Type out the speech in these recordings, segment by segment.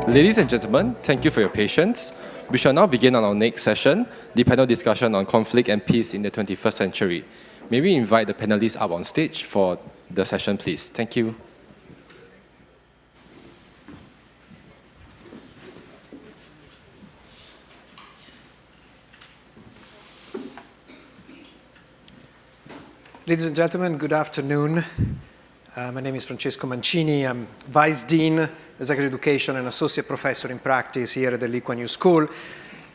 Ladies and gentlemen, thank you for your patience. We shall now begin on our next session, the panel discussion on conflict and peace in the 21st century. May we invite the panelists up on stage for the session, please. Thank you. Ladies and gentlemen, good afternoon. My name is Francesco Mancini. I'm Vice Dean, Executive Education and Associate Professor in Practice here at the Kuan School.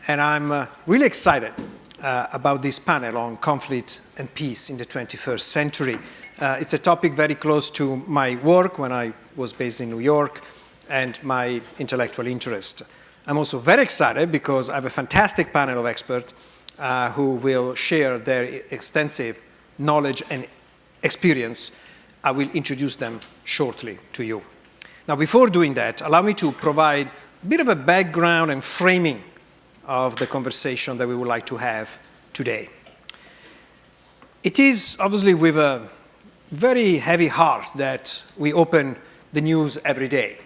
And I'm really excited about this panel on conflict and peace in the 21st century. It's a topic very close to my work when I was based in New York and my intellectual interest. I'm also very excited because I have a fantastic panel of experts who will share their extensive knowledge and experience. I will introduce them shortly to you. Now, before doing that, allow me to provide a bit of a background and framing of the conversation that we would like to have today. It is obviously with a very heavy heart that we open the news every day.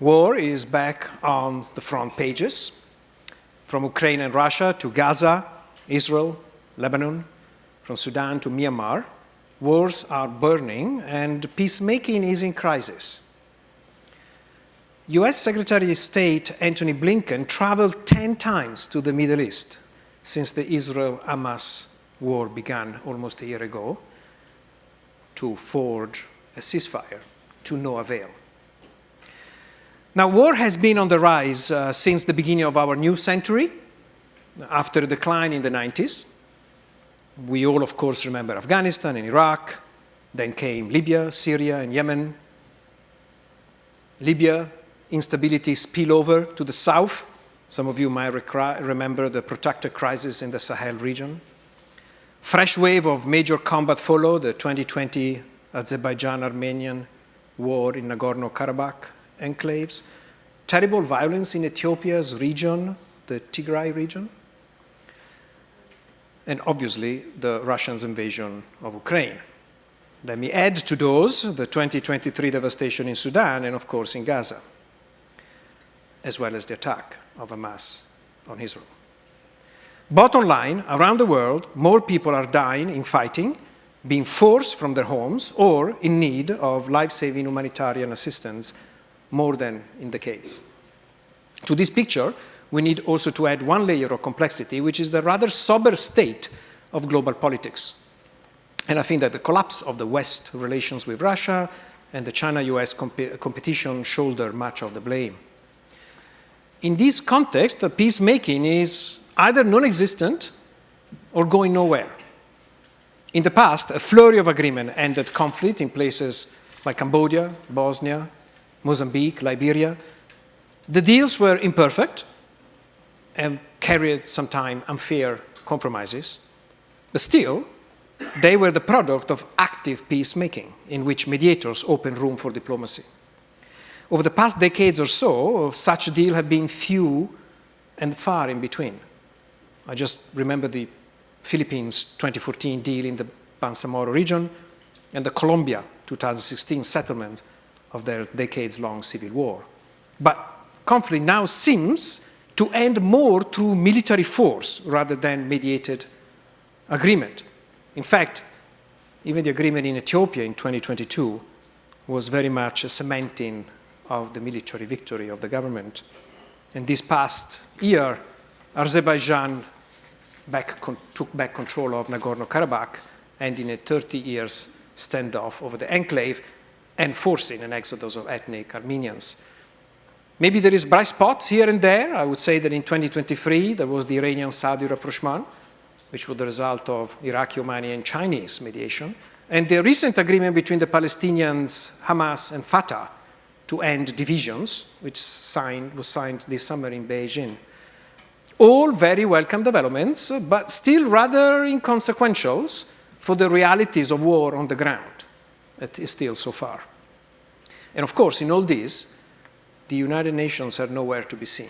War is back on the front pages, from Ukraine and Russia to Gaza, Israel, Lebanon, from Sudan to Myanmar. Wars are burning and peacemaking is in crisis. US Secretary of State Antony Blinken traveled 10 times to the Middle East since the Israel-Hamas war began almost a year ago to forge a ceasefire to no avail. Now, war has been on the rise since the beginning of our new century, after a decline in the 90s. We all, of course, remember Afghanistan and Iraq. Then came Libya, Syria, and Yemen. Libya, instability spill over to the south. Some of you might remember the protracted crisis in the Sahel region. Fresh wave of major combat followed, the 2020 Azerbaijan-Armenian war in Nagorno-Karabakh enclaves. Terrible violence in Ethiopia's region, the Tigray region. And obviously, the Russians' invasion of Ukraine. Let me add to those the 2023 devastation in Sudan and, of course, in Gaza, as well as the attack of Hamas on Israel. Bottom line, around the world, more people are dying in fighting, being forced from their homes, or in need of life-saving humanitarian assistance more than in decades. To this picture, we need also to add one layer of complexity, which is the rather sober state of global politics. And I think that the collapse of the West relations with Russia and the China-US competition shoulder much of the blame. In this context, peacemaking is either non-existent or going nowhere. In the past, a flurry of agreement ended conflict in places like Cambodia, Bosnia, Mozambique, Liberia. The deals were imperfect and carried sometimes unfair compromises. But still, they were the product of active peacemaking in which mediators opened room for diplomacy. Over the past decades or so, such deals have been few and far in between. I just remember the Philippines 2014 deal in the Bangsamoro region and the Colombia 2016 settlement of their decades-long civil war. But conflict now seems to end more through military force rather than mediated agreement. In fact, even the agreement in Ethiopia in 2022 was very much a cementing of the military victory of the government. And this past year, Azerbaijan took back control of Nagorno-Karabakh, ending a 30 years standoff over the enclave and forcing an exodus of ethnic Armenians. Maybe there is bright spots here and there. I would say that in 2023, there was the Iranian-Saudi rapprochement, which was the result of Iraqi, Omani, and Chinese mediation, and the recent agreement between the Palestinians, Hamas, and Fatah to end divisions, which was signed this summer in Beijing. All very welcome developments, but still rather inconsequential for the realities of war on the ground. It is still so far. And of course, in all this, the United Nations are nowhere to be seen.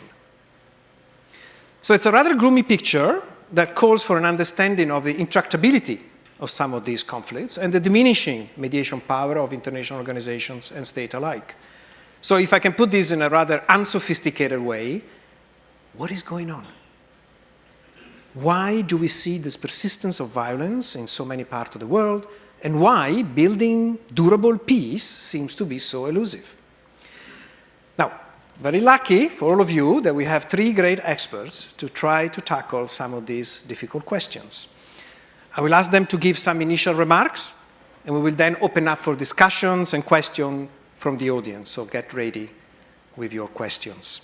So it's a rather gloomy picture that calls for an understanding of the intractability of some of these conflicts and the diminishing mediation power of international organizations and states alike. So if I can put this in a rather unsophisticated way, what is going on? Why do we see this persistence of violence in so many parts of the world? And why building durable peace seems to be so elusive? Now, very lucky for all of you that we have three great experts to try to tackle some of these difficult questions. I will ask them to give some initial remarks, and we will then open up for discussions and questions from the audience. So get ready with your questions.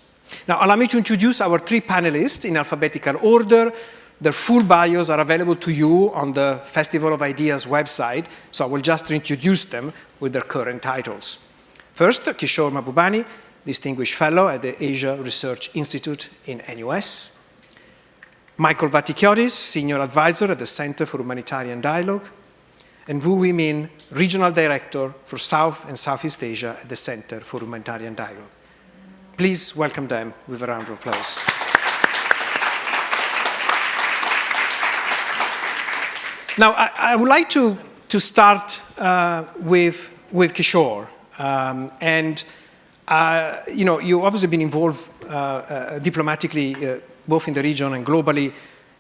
Now, allow me to introduce our three panelists in alphabetical order. Their full bios are available to you on the Festival of Ideas website, so I will just introduce them with their current titles. First, Kishore Mahbubani, Distinguished Fellow at the Asia Research Institute in NUS. Michael Vatikiotis, Senior Advisor at the Center for Humanitarian Dialogue. And Wu Weimin, Regional Director for South and Southeast Asia at the Center for Humanitarian Dialogue. Please welcome them with a round of applause. Now, I would like to start with Kishore. You've obviously been involved diplomatically both in the region and globally.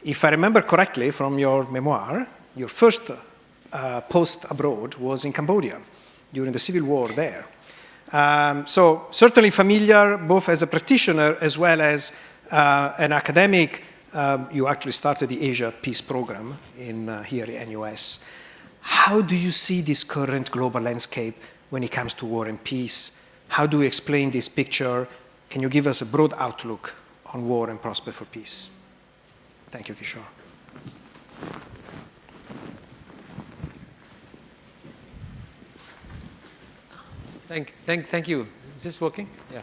If I remember correctly from your memoir, your first post abroad was in Cambodia during the civil war there. So certainly familiar both as a practitioner as well as an academic. You actually started the Asia Peace Program here in NUS. How do you see this current global landscape when it comes to war and peace? How do we explain this picture? Can you give us a broad outlook on war and prospect for peace? Thank you, Kishore. Thank you. Is this working? Yeah.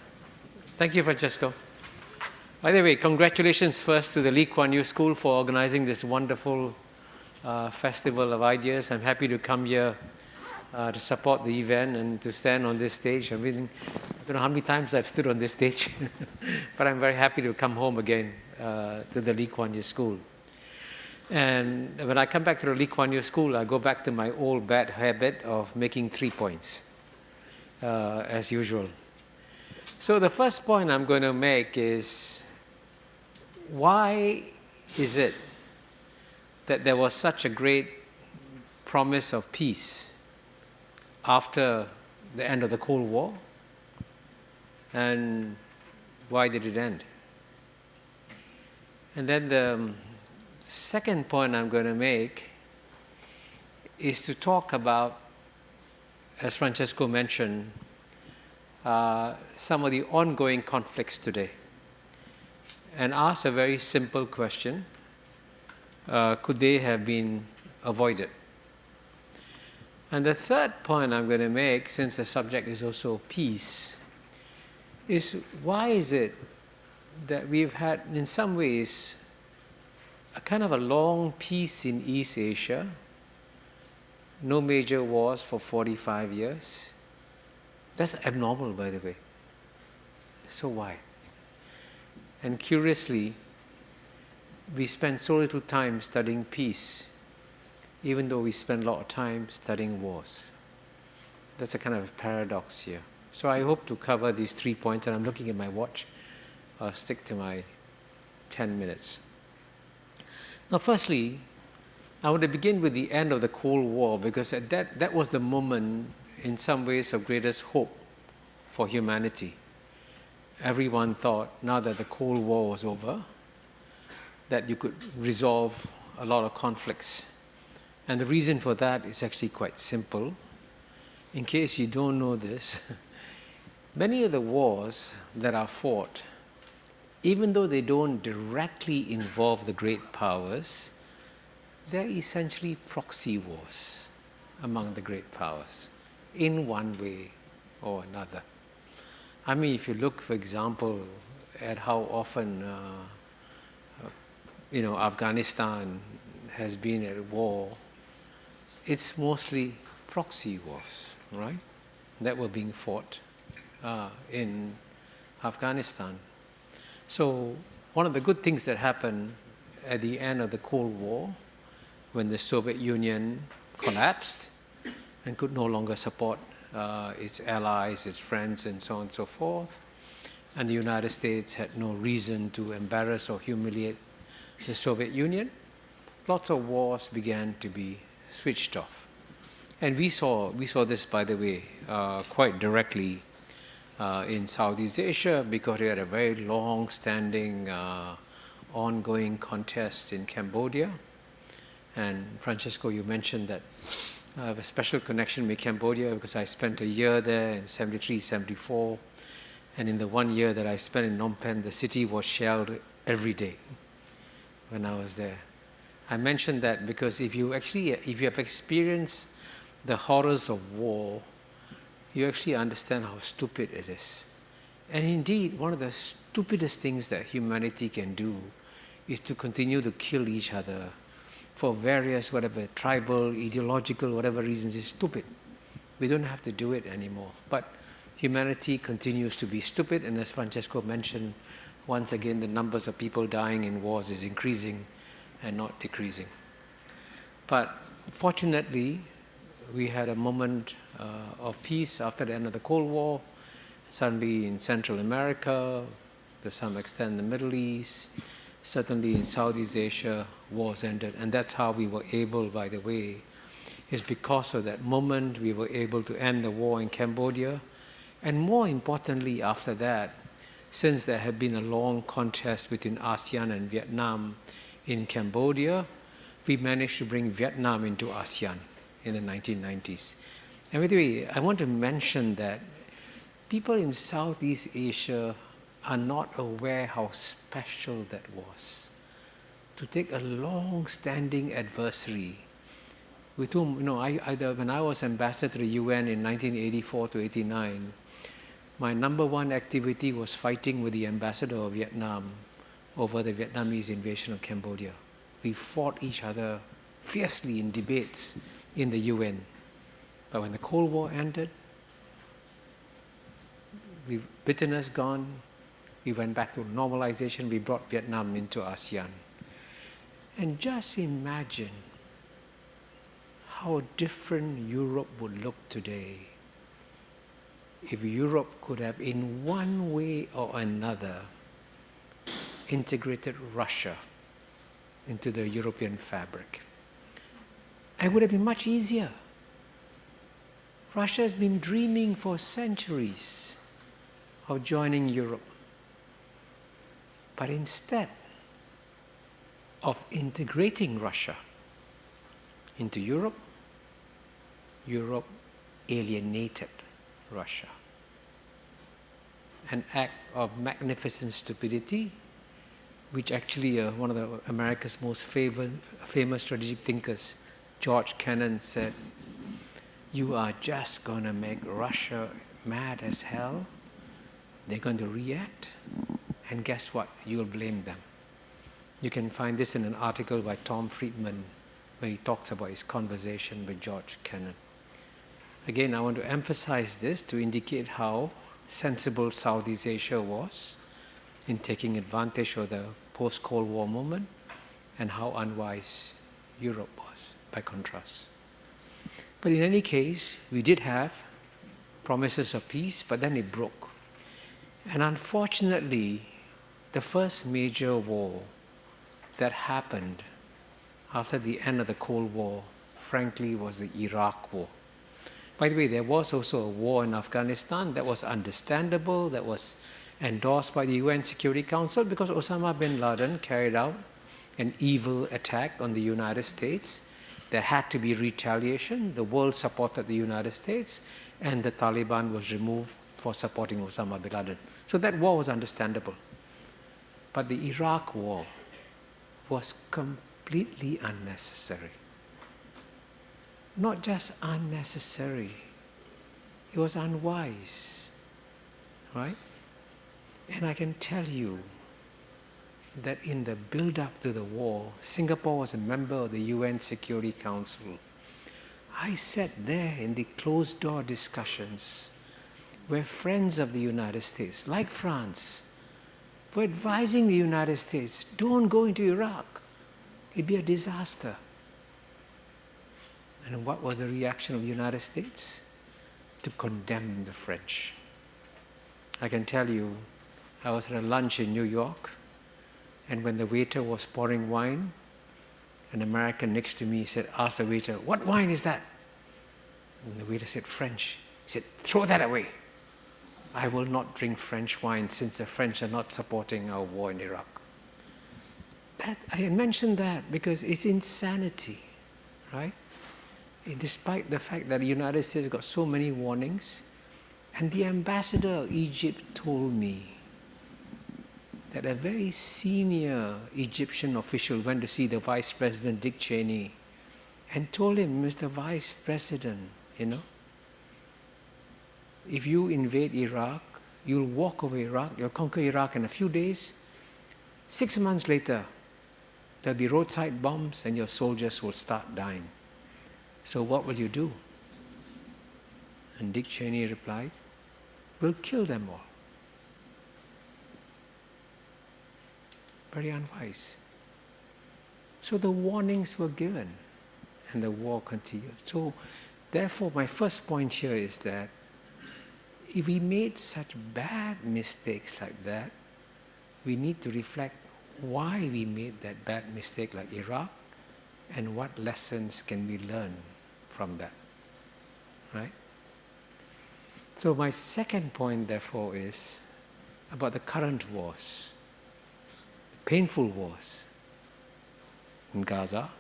Thank you, Francesco. By the way, congratulations first to the Lee Kuan Yew School for organizing this wonderful Festival of Ideas. I'm happy to come here to support the event and to stand on this stage. I don't know how many times I've stood on this stage, but I'm very happy to come home again to the Lee Kuan Yew School. And when I come back to the Lee Kuan Yew School, I go back to my old bad habit of making 3 points, as usual. So the first point I'm going to make is, why is it that there was such a great promise of peace after the end of the Cold War? And why did it end? And then the second point I'm going to make is to talk about, as Francesco mentioned, some of the ongoing conflicts today, and ask a very simple question: could they have been avoided? And the third point I'm going to make, since the subject is also peace, is why is it that we've had, in some ways, a kind of a long peace in East Asia, no major wars for 45 years. That's abnormal, by the way. So why? And curiously, we spend so little time studying peace, even though we spend a lot of time studying wars. That's a kind of paradox here. So I hope to cover these 3 points, and I'm looking at my watch. I'll stick to my 10 minutes. Now, firstly, I want to begin with the end of the Cold War, because that was the moment, in some ways, of greatest hope for humanity. Everyone thought, now that the Cold War was over, that you could resolve a lot of conflicts. And the reason for that is actually quite simple. In case you don't know this, many of the wars that are fought, even though they don't directly involve the great powers, they're essentially proxy wars among the great powers, in one way or another. I mean, if you look, for example, at how often Afghanistan has been at war, it's mostly proxy wars, right, that were being fought in Afghanistan. So one of the good things that happened at the end of the Cold War, when the Soviet Union collapsed and could no longer support its allies, its friends, and so on and so forth. And the United States had no reason to embarrass or humiliate the Soviet Union. Lots of wars began to be switched off. And we saw this, by the way, quite directly in Southeast Asia, because we had a very long-standing, ongoing contest in Cambodia. And Francesco, you mentioned that I have a special connection with Cambodia because I spent a year there in 73, 74. And in the 1 year that I spent in Phnom Penh, the city was shelled every day when I was there. I mentioned that because if you have experienced the horrors of war, you actually understand how stupid it is. And indeed, one of the stupidest things that humanity can do is to continue to kill each other for various, whatever, tribal, ideological, whatever reasons. Is stupid. We don't have to do it anymore. But humanity continues to be stupid, and as Francesco mentioned, once again, the numbers of people dying in wars is increasing and not decreasing. But fortunately, we had a moment of peace after the end of the Cold War. Suddenly in Central America, to some extent the Middle East, certainly in Southeast Asia, wars ended. And that's how we were able, by the way, is because of that moment we were able to end the war in Cambodia. And more importantly, after that, since there had been a long contest between ASEAN and Vietnam in Cambodia, we managed to bring Vietnam into ASEAN in the 1990s. And by the way, I want to mention that people in Southeast Asia are not aware how special that was. To take a long-standing adversary with whom, when I was ambassador to the UN in 1984 to 89, my number one activity was fighting with the ambassador of Vietnam over the Vietnamese invasion of Cambodia. We fought each other fiercely in debates in the UN. But when the Cold War ended, bitterness gone, we went back to normalization, we brought Vietnam into ASEAN. And just imagine how different Europe would look today if Europe could have, in one way or another, integrated Russia into the European fabric. It would have been much easier. Russia has been dreaming for centuries of joining Europe. But instead of integrating Russia into Europe, Europe alienated Russia. An act of magnificent stupidity, which actually one of America's most famous strategic thinkers, George Kennan, said, "You are just going to make Russia mad as hell. They're going to react, and guess what? You'll blame them." You can find this in an article by Tom Friedman where he talks about his conversation with George Kennan. Again, I want to emphasize this to indicate how sensible Southeast Asia was in taking advantage of the post-Cold War moment, and how unwise Europe was, by contrast. But in any case, we did have promises of peace, but then it broke. And unfortunately, the first major war that happened after the end of the Cold War, frankly, was the Iraq War. By the way, there was also a war in Afghanistan that was understandable, that was endorsed by the UN Security Council because Osama bin Laden carried out an evil attack on the United States. There had to be retaliation. The world supported the United States, and the Taliban was removed for supporting Osama bin Laden. So that war was understandable. But the Iraq war was completely unnecessary. Not just unnecessary, it was unwise, right? And I can tell you that in the build-up to the war, Singapore was a member of the UN Security Council. I sat there in the closed-door discussions where friends of the United States, like France, were advising the United States, don't go into Iraq. It'd be a disaster. And what was the reaction of the United States? to condemn the French. I can tell you, I was at a lunch in New York, and when the waiter was pouring wine, an American next to me asked the waiter, "What wine is that?" And the waiter said, "French." He said, "Throw that away. I will not drink French wine since the French are not supporting our war in Iraq." I mentioned that because it's insanity, right? Despite the fact that the United States got so many warnings, and the ambassador of Egypt told me that a very senior Egyptian official went to see the Vice President Dick Cheney and told him, "Mr. Vice President, if you invade Iraq, you'll walk over Iraq, you'll conquer Iraq in a few days. 6 months later, there'll be roadside bombs and your soldiers will start dying. So what will you do?" And Dick Cheney replied, "We'll kill them all." Very unwise. So the warnings were given and the war continued. So therefore, my first point here is that if we made such bad mistakes like that, we need to reflect why we made that bad mistake like Iraq and what lessons can we learn from that, right? So my second point, therefore, is about the current wars, the painful wars in Gaza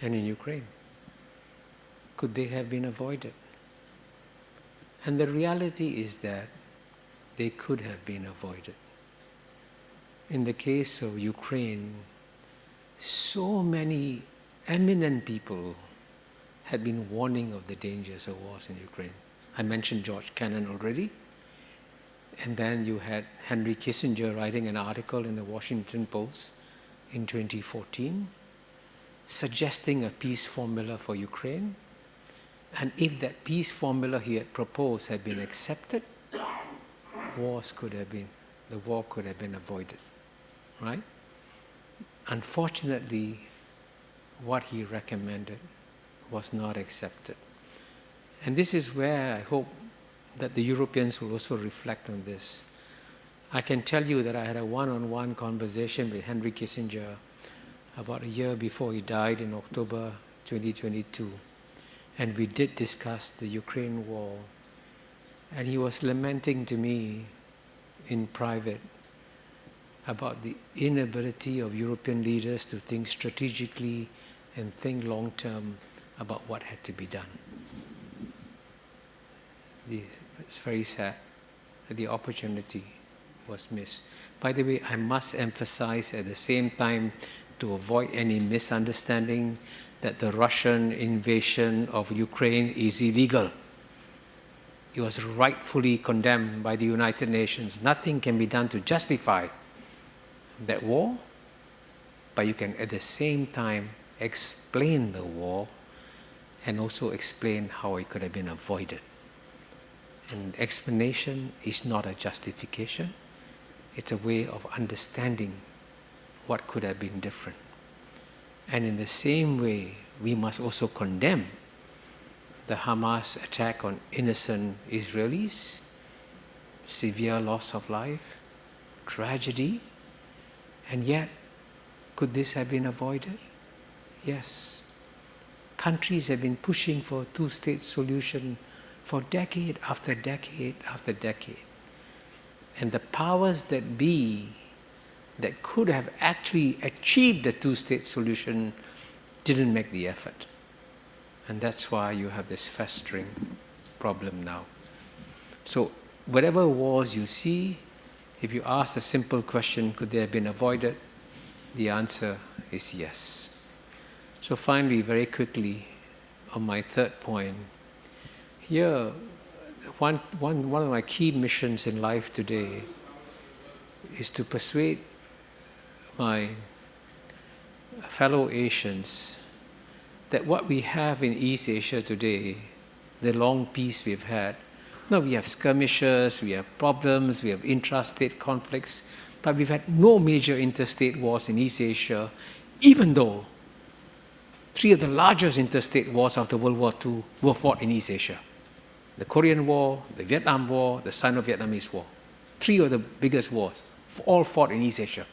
and in Ukraine. Could they have been avoided? And the reality is that they could have been avoided. In the case of Ukraine, so many eminent people had been warning of the dangers of wars in Ukraine. I mentioned George Kennan already. And then you had Henry Kissinger writing an article in the Washington Post in 2014, suggesting a peace formula for Ukraine. And if that peace formula he had proposed had been accepted, the war could have been avoided, right? Unfortunately, what he recommended was not accepted. And this is where I hope that the Europeans will also reflect on this. I can tell you that I had a one-on-one conversation with Henry Kissinger about a year before he died in October 2022. And we did discuss the Ukraine war. And he was lamenting to me in private about the inability of European leaders to think strategically and think long-term about what had to be done. It's very sad that the opportunity was missed. By the way, I must emphasize at the same time, to avoid any misunderstanding, that the Russian invasion of Ukraine is illegal. It was rightfully condemned by the United Nations. Nothing can be done to justify that war, but you can at the same time explain the war and also explain how it could have been avoided. And explanation is not a justification. It's a way of understanding what could have been different. And in the same way, we must also condemn the Hamas attack on innocent Israelis, severe loss of life, tragedy, and yet, could this have been avoided? Yes. Countries have been pushing for a two-state solution for decade after decade after decade. And the powers that be that could have actually achieved the two-state solution didn't make the effort. And that's why you have this festering problem now. So whatever wars you see, if you ask a simple question, could they have been avoided? The answer is yes. So finally, very quickly, on my third point, here, one of my key missions in life today is to persuade my fellow Asians that what we have in East Asia today, the long peace we've had, now we have skirmishes, we have problems, we have intrastate conflicts, but we've had no major interstate wars in East Asia, even though 3 of the largest interstate wars after World War II were fought in East Asia. the Korean War, the Vietnam War, the Sino-Vietnamese War. 3 of the biggest wars, all fought in East Asia.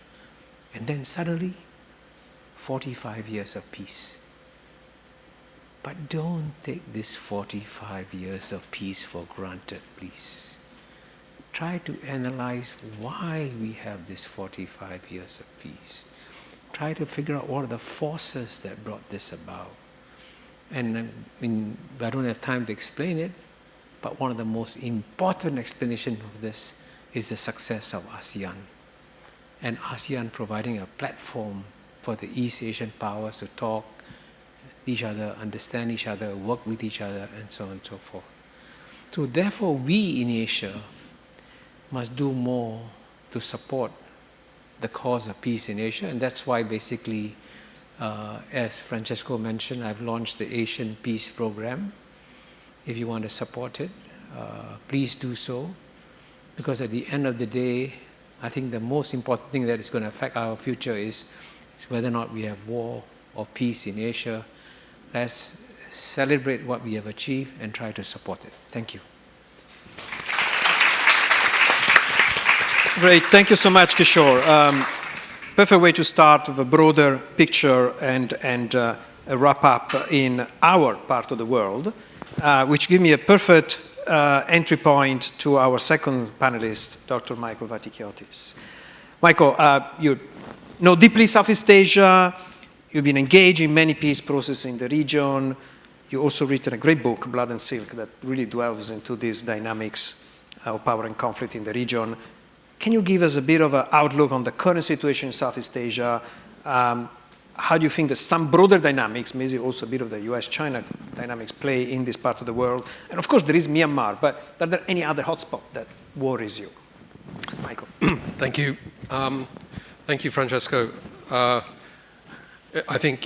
And then suddenly, 45 years of peace. But don't take this 45 years of peace for granted, please. Try to analyze why we have this 45 years of peace. Try to figure out what are the forces that brought this about. And I don't have time to explain it, but one of the most important explanations of this is the success of ASEAN. And ASEAN providing a platform for the East Asian powers to talk each other, understand each other, work with each other, and so on and so forth. So therefore, we in Asia must do more to support the cause of peace in Asia, and that's why basically, as Francesco mentioned, I've launched the Asian Peace Program. If you want to support it, please do so, because at the end of the day, I think the most important thing that is going to affect our future is whether or not we have war or peace in Asia. Let's celebrate what we have achieved and try to support it. Thank you. Great, thank you so much, Kishore. Perfect way to start with a broader picture and a wrap up in our part of the world, which gives me a perfect entry point to our second panelist, Dr. Michael Vatichiotis. Michael, you know deeply Southeast Asia. You've been engaged in many peace processes in the region. You also written a great book, Blood and Silk, that really delves into these dynamics of power and conflict in the region. Can you give us a bit of an outlook on the current situation in Southeast Asia? How do you think that some broader dynamics, maybe also a bit of the US-China dynamics, play in this part of the world? And of course, there is Myanmar, but are there any other hotspot that worries you? Michael. Thank you. Thank you, Francesco. I think,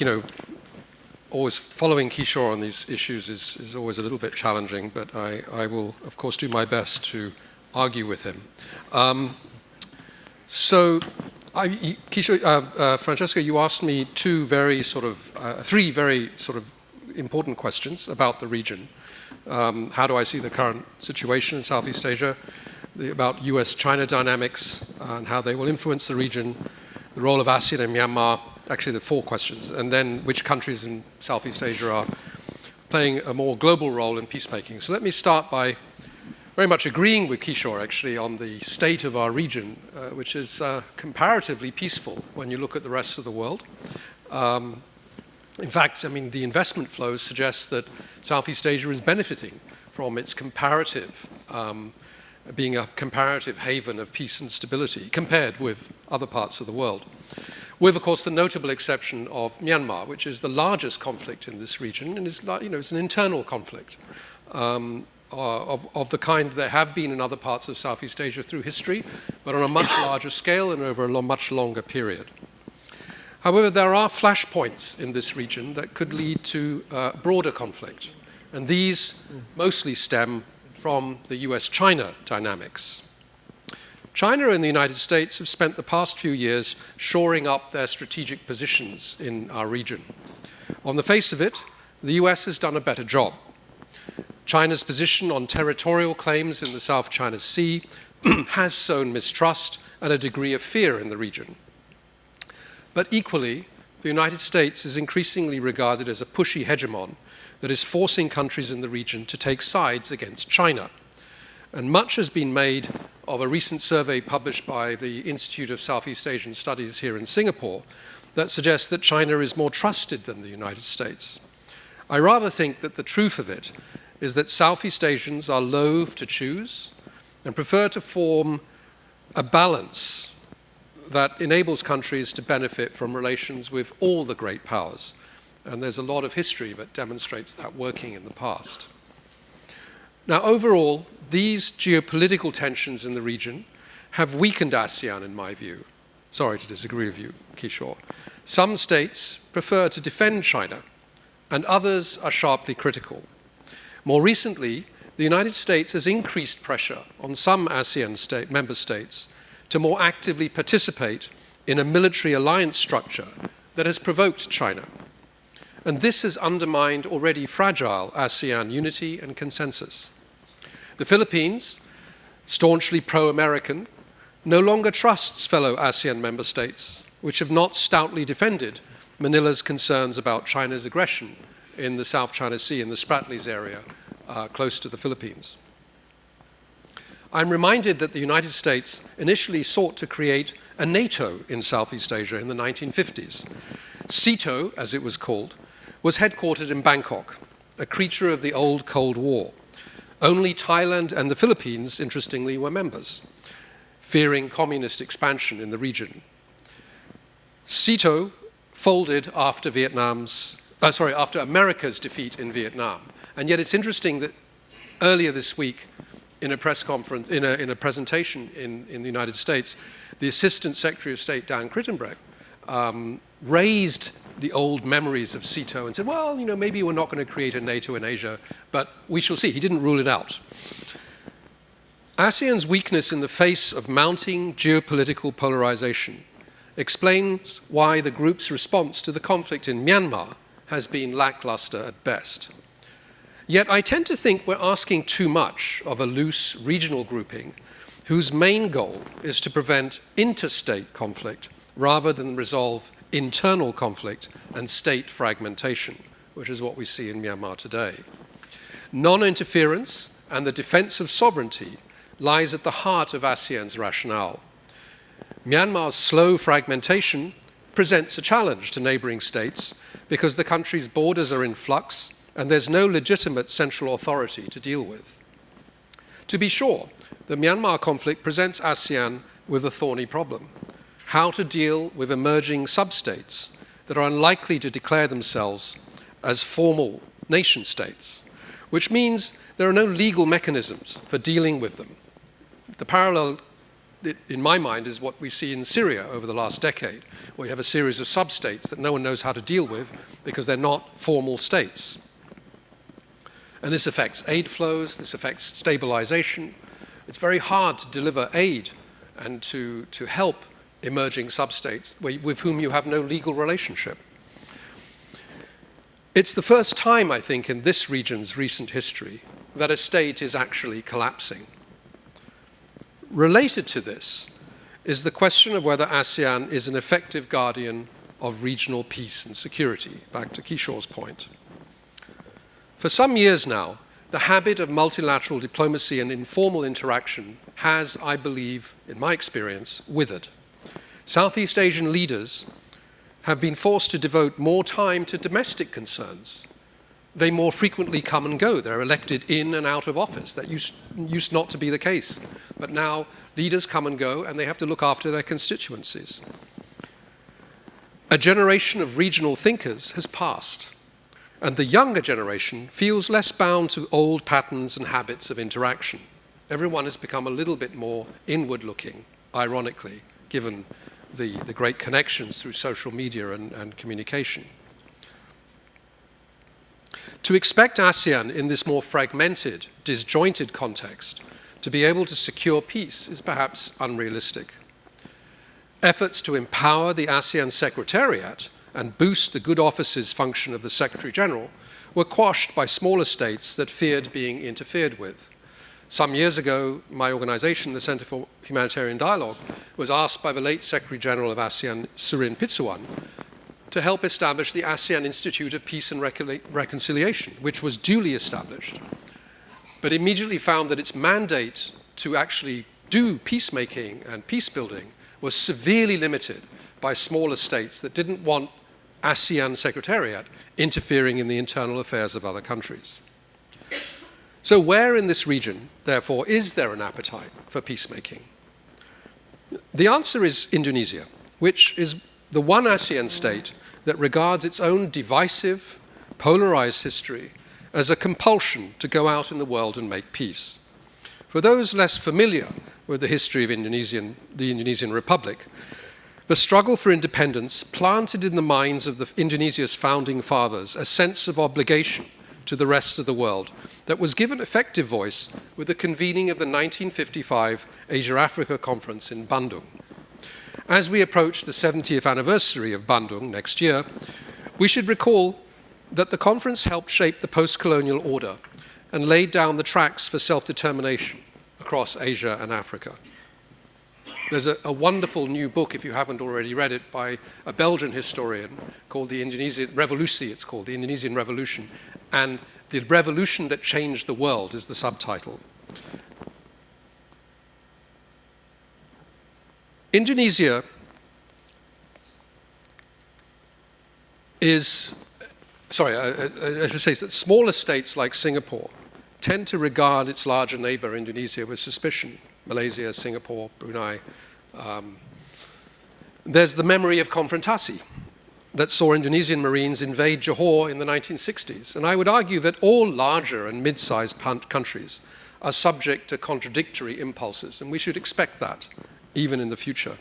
always following Kishore on these issues is always a little bit challenging, but I will, of course, do my best to argue with him. Kishore, Francesco, you asked me three very sort of important questions about the region. How do I see the current situation in Southeast Asia, about US-China dynamics and how they will influence the region, the role of ASEAN and Myanmar, actually the 4 questions, and then which countries in Southeast Asia are playing a more global role in peacemaking. So let me start by very much agreeing with Kishore, actually, on the state of our region, which is comparatively peaceful when you look at the rest of the world. In fact, the investment flows suggest that Southeast Asia is benefiting from its being a comparative haven of peace and stability compared with other parts of the world. With, of course, the notable exception of Myanmar, which is the largest conflict in this region, and it's an internal conflict. Of the kind there have been in other parts of Southeast Asia through history, but on a much larger scale and over a much longer period. However, there are flashpoints in this region that could lead to broader conflict, and these mostly stem from the US-China dynamics. China and the United States have spent the past few years shoring up their strategic positions in our region. On the face of it, the US has done a better job. China's position on territorial claims in the South China Sea has sown mistrust and a degree of fear in the region. But equally, the United States is increasingly regarded as a pushy hegemon that is forcing countries in the region to take sides against China. And much has been made of a recent survey published by the Institute of Southeast Asian Studies here in Singapore that suggests that China is more trusted than the United States. I rather think that the truth of it is that Southeast Asians are loath to choose and prefer to form a balance that enables countries to benefit from relations with all the great powers. And there's a lot of history that demonstrates that working in the past. Now, overall, these geopolitical tensions in the region have weakened ASEAN, in my view. Sorry to disagree with you, Kishore. Some states prefer to defend China, and others are sharply critical. More recently, the United States has increased pressure on some ASEAN member states to more actively participate in a military alliance structure that has provoked China. And this has undermined already fragile ASEAN unity and consensus. The Philippines, staunchly pro-American, no longer trusts fellow ASEAN member states, which have not stoutly defended Manila's concerns about China's aggression in the South China Sea, in the Spratlys area, close to the Philippines. I'm reminded that the United States initially sought to create a NATO in Southeast Asia in the 1950s. SEATO, as it was called, was headquartered in Bangkok, a creature of the old Cold War. Only Thailand and the Philippines, interestingly, were members, fearing communist expansion in the region. SEATO folded after after America's defeat in Vietnam. And yet it's interesting that earlier this week, in a press conference, in a presentation in the United States, the Assistant Secretary of State, Dan Crittenbrett, raised the old memories of SEATO and said, well, maybe we're not going to create a NATO in Asia, but we shall see. He didn't rule it out. ASEAN's weakness in the face of mounting geopolitical polarization explains why the group's response to the conflict in Myanmar has been lackluster at best. Yet I tend to think we're asking too much of a loose regional grouping whose main goal is to prevent interstate conflict rather than resolve internal conflict and state fragmentation, which is what we see in Myanmar today. Non-interference and the defense of sovereignty lies at the heart of ASEAN's rationale. Myanmar's slow fragmentation presents a challenge to neighboring states because the country's borders are in flux and there's no legitimate central authority to deal with. To be sure, the Myanmar conflict presents ASEAN with a thorny problem: how to deal with emerging substates that are unlikely to declare themselves as formal nation states, which means there are no legal mechanisms for dealing with them. The parallel, in my mind, is what we see in Syria over the last decade, where you have a series of sub-states that no one knows how to deal with because they're not formal states. And this affects aid flows, this affects stabilization. It's very hard to deliver aid and to help emerging sub-states with whom you have no legal relationship. It's the first time, I think, in this region's recent history that a state is actually collapsing. Related to this is the question of whether ASEAN is an effective guardian of regional peace and security, back to Kishore's point. For some years now, the habit of multilateral diplomacy and informal interaction has, I believe, in my experience, withered. Southeast Asian leaders have been forced to devote more time to domestic concerns. They more frequently come and go. They're elected in and out of office. That used not to be the case. But now leaders come and go, and they have to look after their constituencies. A generation of regional thinkers has passed, and the younger generation feels less bound to old patterns and habits of interaction. Everyone has become a little bit more inward-looking, ironically, given the great connections through social media and communication. To expect ASEAN in this more fragmented, disjointed context to be able to secure peace is perhaps unrealistic. Efforts to empower the ASEAN Secretariat and boost the good offices function of the Secretary General were quashed by smaller states that feared being interfered with. Some years ago, my organization, the Center for Humanitarian Dialogue, was asked by the late Secretary General of ASEAN, Surin Pitsuwan, to help establish the ASEAN Institute of Peace and Reconciliation, which was duly established, but immediately found that its mandate to actually do peacemaking and peace building was severely limited by smaller states that didn't want ASEAN Secretariat interfering in the internal affairs of other countries. So where in this region, therefore, is there an appetite for peacemaking? The answer is Indonesia, which is the one ASEAN state that regards its own divisive, polarized history as a compulsion to go out in the world and make peace. For those less familiar with the history of the Indonesian Republic, the struggle for independence planted in the minds of Indonesia's founding fathers a sense of obligation to the rest of the world that was given effective voice with the convening of the 1955 Asia-Africa Conference in Bandung. As we approach the 70th anniversary of Bandung next year, we should recall that the conference helped shape the post-colonial order and laid down the tracks for self-determination across Asia and Africa. There's a wonderful new book, if you haven't already read it, by a Belgian historian called the Indonesian Revolutie, it's called, the Indonesian Revolution, and The Revolution That Changed the World is the subtitle. Indonesia is, I should say that smaller states like Singapore tend to regard its larger neighbor, Indonesia, with suspicion. Malaysia, Singapore, Brunei. There's the memory of Konfrontasi that saw Indonesian Marines invade Johor in the 1960s. And I would argue that all larger and mid-sized countries are subject to contradictory impulses, and we should expect that, even in the future.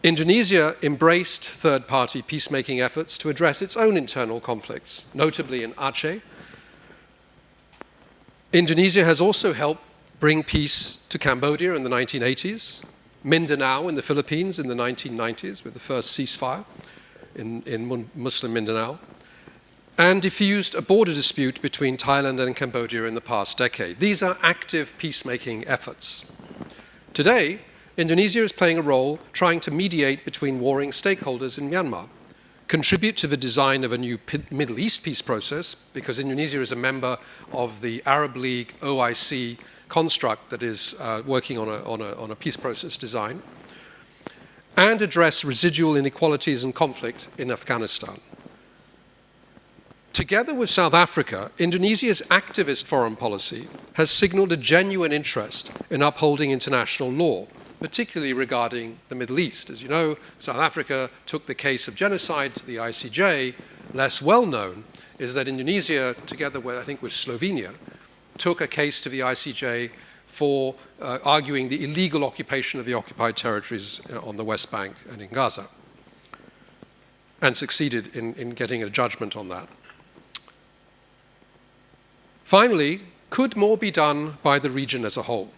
Indonesia embraced third-party peacemaking efforts to address its own internal conflicts, notably in Aceh. Indonesia has also helped bring peace to Cambodia in the 1980s, Mindanao in the Philippines in the 1990s with the first ceasefire in Muslim Mindanao, and diffused a border dispute between Thailand and Cambodia in the past decade. These are active peacemaking efforts. Today, Indonesia is playing a role trying to mediate between warring stakeholders in Myanmar, contribute to the design of a new Middle East peace process, because Indonesia is a member of the Arab League OIC construct that is working on a peace process design, and address residual inequalities and conflict in Afghanistan. Together with South Africa, Indonesia's activist foreign policy has signaled a genuine interest in upholding international law, particularly regarding the Middle East. As you know, South Africa took the case of genocide to the ICJ. Less well known is that Indonesia, together with, I think, with Slovenia, took a case to the ICJ for arguing the illegal occupation of the occupied territories on the West Bank and in Gaza, and succeeded in getting a judgment on that. Finally, could more be done by the region as a whole?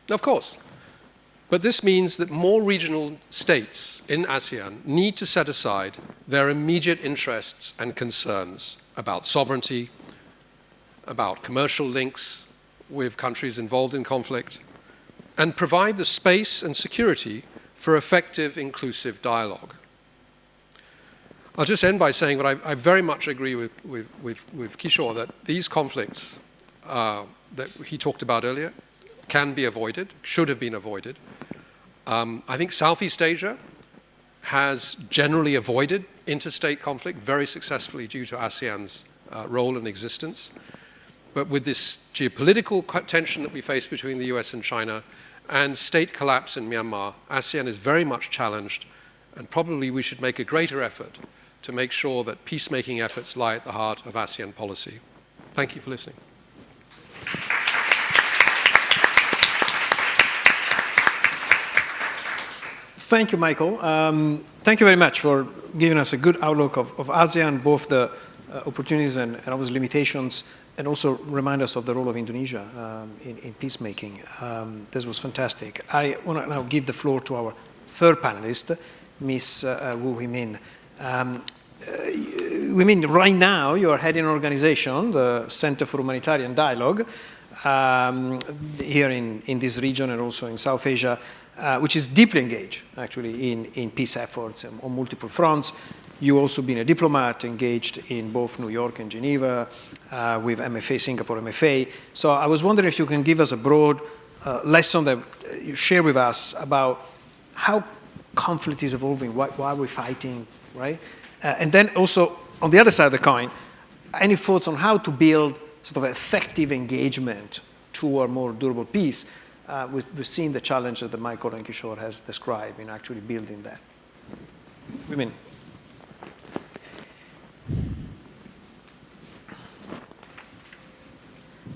Of course. But this means that more regional states in ASEAN need to set aside their immediate interests and concerns about sovereignty, about commercial links with countries involved in conflict, and provide the space and security for effective, inclusive dialogue. I'll just end by saying that I very much agree with Kishore that these conflicts that he talked about earlier can be avoided, should have been avoided. I think Southeast Asia has generally avoided interstate conflict very successfully due to ASEAN's role and existence. But with this geopolitical tension that we face between the US and China and state collapse in Myanmar, ASEAN is very much challenged, and probably we should make a greater effort to make sure that peacemaking efforts lie at the heart of ASEAN policy. Thank you for listening. Thank you, Michael. Thank you very much for giving us a good outlook of ASEAN, both the opportunities and obvious limitations, and also remind us of the role of Indonesia in peacemaking. This was fantastic. I want to now give the floor to our third panelist, Ms. Wu Huimin. Huimin, right now you are heading an organization, the Center for Humanitarian Dialogue, here in this region and also in South Asia, which is deeply engaged, actually, in peace efforts on multiple fronts. You've also been a diplomat engaged in both New York and Geneva with MFA, Singapore MFA. So I was wondering if you can give us a broad lesson that you share with us about how conflict is evolving, why we're fighting, right? And then also, on the other side of the coin, any thoughts on how to build sort of effective engagement toward more durable peace? We've seen the challenge that Michael and Kishore has described in actually building that. Women.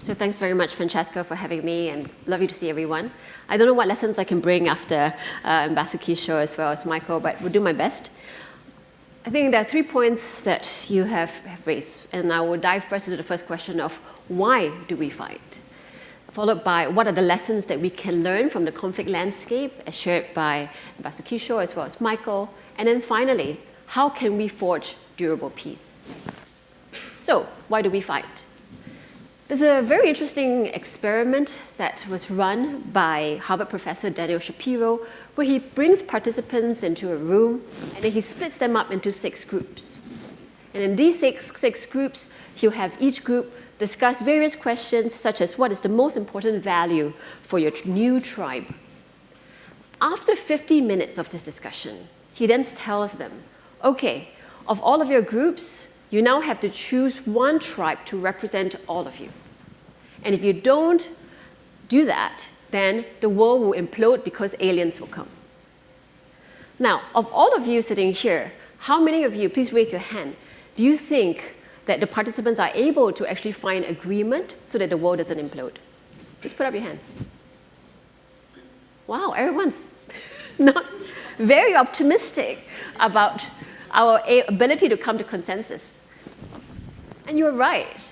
So thanks very much, Francesco, for having me, and lovely to see everyone. I don't know what lessons I can bring after Ambassador Kishore as well as Michael, but we'll do my best. I think there are 3 points that you have raised, and I will dive first into the first question of why do we fight? Followed by what are the lessons that we can learn from the conflict landscape, as shared by Ambassador Kishore as well as Michael, and then finally, how can we forge durable peace? So, why do we fight? There's a very interesting experiment that was run by Harvard professor Daniel Shapiro, where he brings participants into a room and then he splits them up into 6 groups. And in these six groups, he'll have each group discuss various questions such as what is the most important value for your new tribe. After 50 minutes of this discussion, he then tells them, okay, of all of your groups, you now have to choose one tribe to represent all of you. And if you don't do that, then the world will implode because aliens will come. Now, of all of you sitting here, how many of you, please raise your hand, do you think that the participants are able to actually find agreement so that the world doesn't implode? Just put up your hand. Wow, everyone's not very optimistic about our ability to come to consensus. And you're right.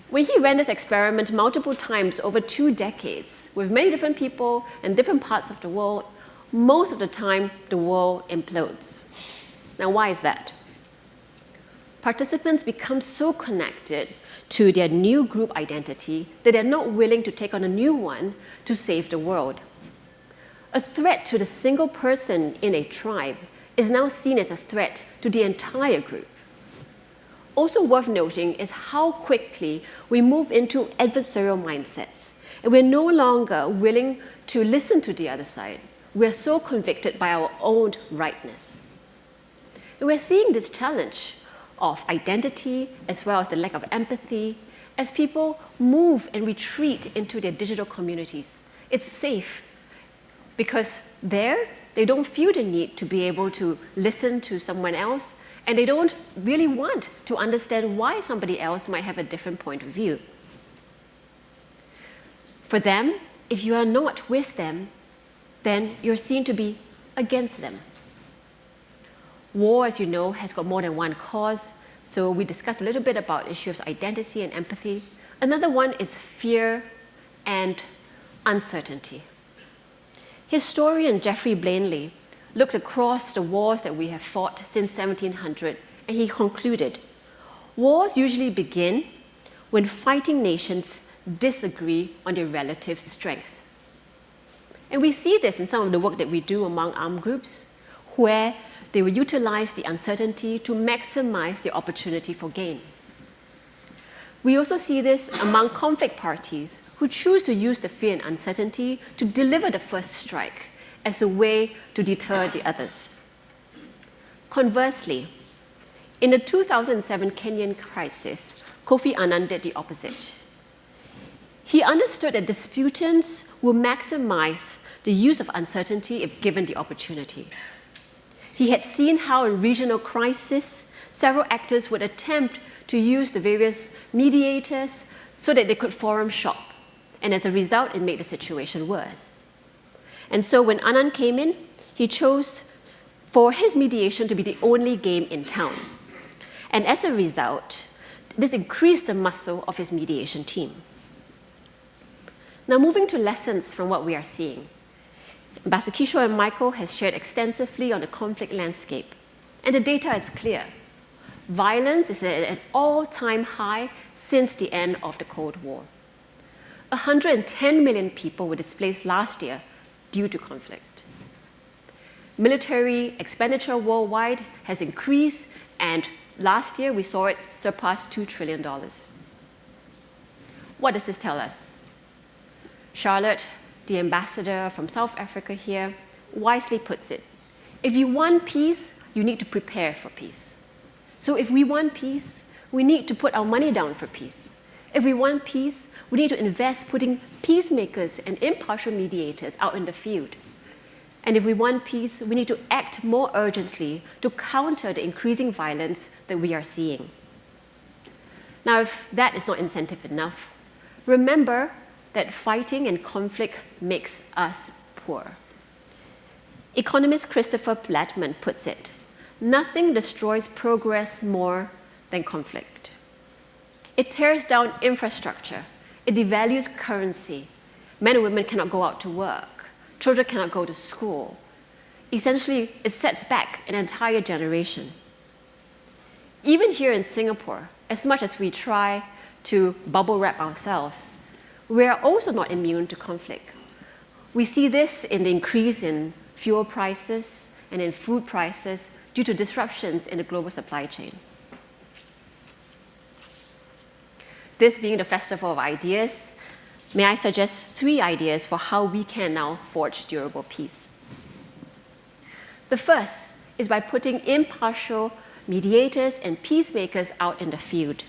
When he ran this experiment multiple times over 2 decades with many different people in different parts of the world, most of the time the world implodes. Now, why is that? Participants become so connected to their new group identity that they're not willing to take on a new one to save the world. A threat to the single person in a tribe is now seen as a threat to the entire group. Also worth noting is how quickly we move into adversarial mindsets, and we're no longer willing to listen to the other side. We're so convicted by our own rightness. And we're seeing this challenge of identity as well as the lack of empathy as people move and retreat into their digital communities. It's safe because there they don't feel the need to be able to listen to someone else, and they don't really want to understand why somebody else might have a different point of view. For them, if you are not with them, then you're seen to be against them. War, as you know, has got more than one cause, so we discussed a little bit about issues of identity and empathy. Another one is fear and uncertainty. Historian Geoffrey Blainley looked across the wars that we have fought since 1700, and he concluded, wars usually begin when fighting nations disagree on their relative strength. And we see this in some of the work that we do among armed groups, where they will utilize the uncertainty to maximize the opportunity for gain. We also see this among conflict parties who choose to use the fear and uncertainty to deliver the first strike as a way to deter the others. Conversely, in the 2007 Kenyan crisis, Kofi Annan did the opposite. He understood that disputants will maximize the use of uncertainty if given the opportunity. He had seen how in regional crisis, several actors would attempt to use the various mediators so that they could forum shop. And as a result, it made the situation worse. And so when Annan came in, he chose for his mediation to be the only game in town. And as a result, this increased the muscle of his mediation team. Now moving to lessons from what we are seeing. Ambassador Kishore and Michael has shared extensively on the conflict landscape, and the data is clear. Violence is at an all-time high since the end of the Cold War. 110 million people were displaced last year due to conflict. Military expenditure worldwide has increased, and last year we saw it surpass $2 trillion. What does this tell us? Charlotte, the ambassador from South Africa here, wisely puts it. If you want peace, you need to prepare for peace. So if we want peace, we need to put our money down for peace. If we want peace, we need to invest putting peacemakers and impartial mediators out in the field. And if we want peace, we need to act more urgently to counter the increasing violence that we are seeing. Now, if that is not incentive enough, remember that fighting and conflict makes us poor. Economist Christopher Plattman puts it, nothing destroys progress more than conflict. It tears down infrastructure. It devalues currency. Men and women cannot go out to work. Children cannot go to school. Essentially, it sets back an entire generation. Even here in Singapore, as much as we try to bubble wrap ourselves, we are also not immune to conflict. We see this in the increase in fuel prices and in food prices due to disruptions in the global supply chain. This being the Festival of Ideas, may I suggest 3 ideas for how we can now forge durable peace. The first is by putting impartial mediators and peacemakers out in the field.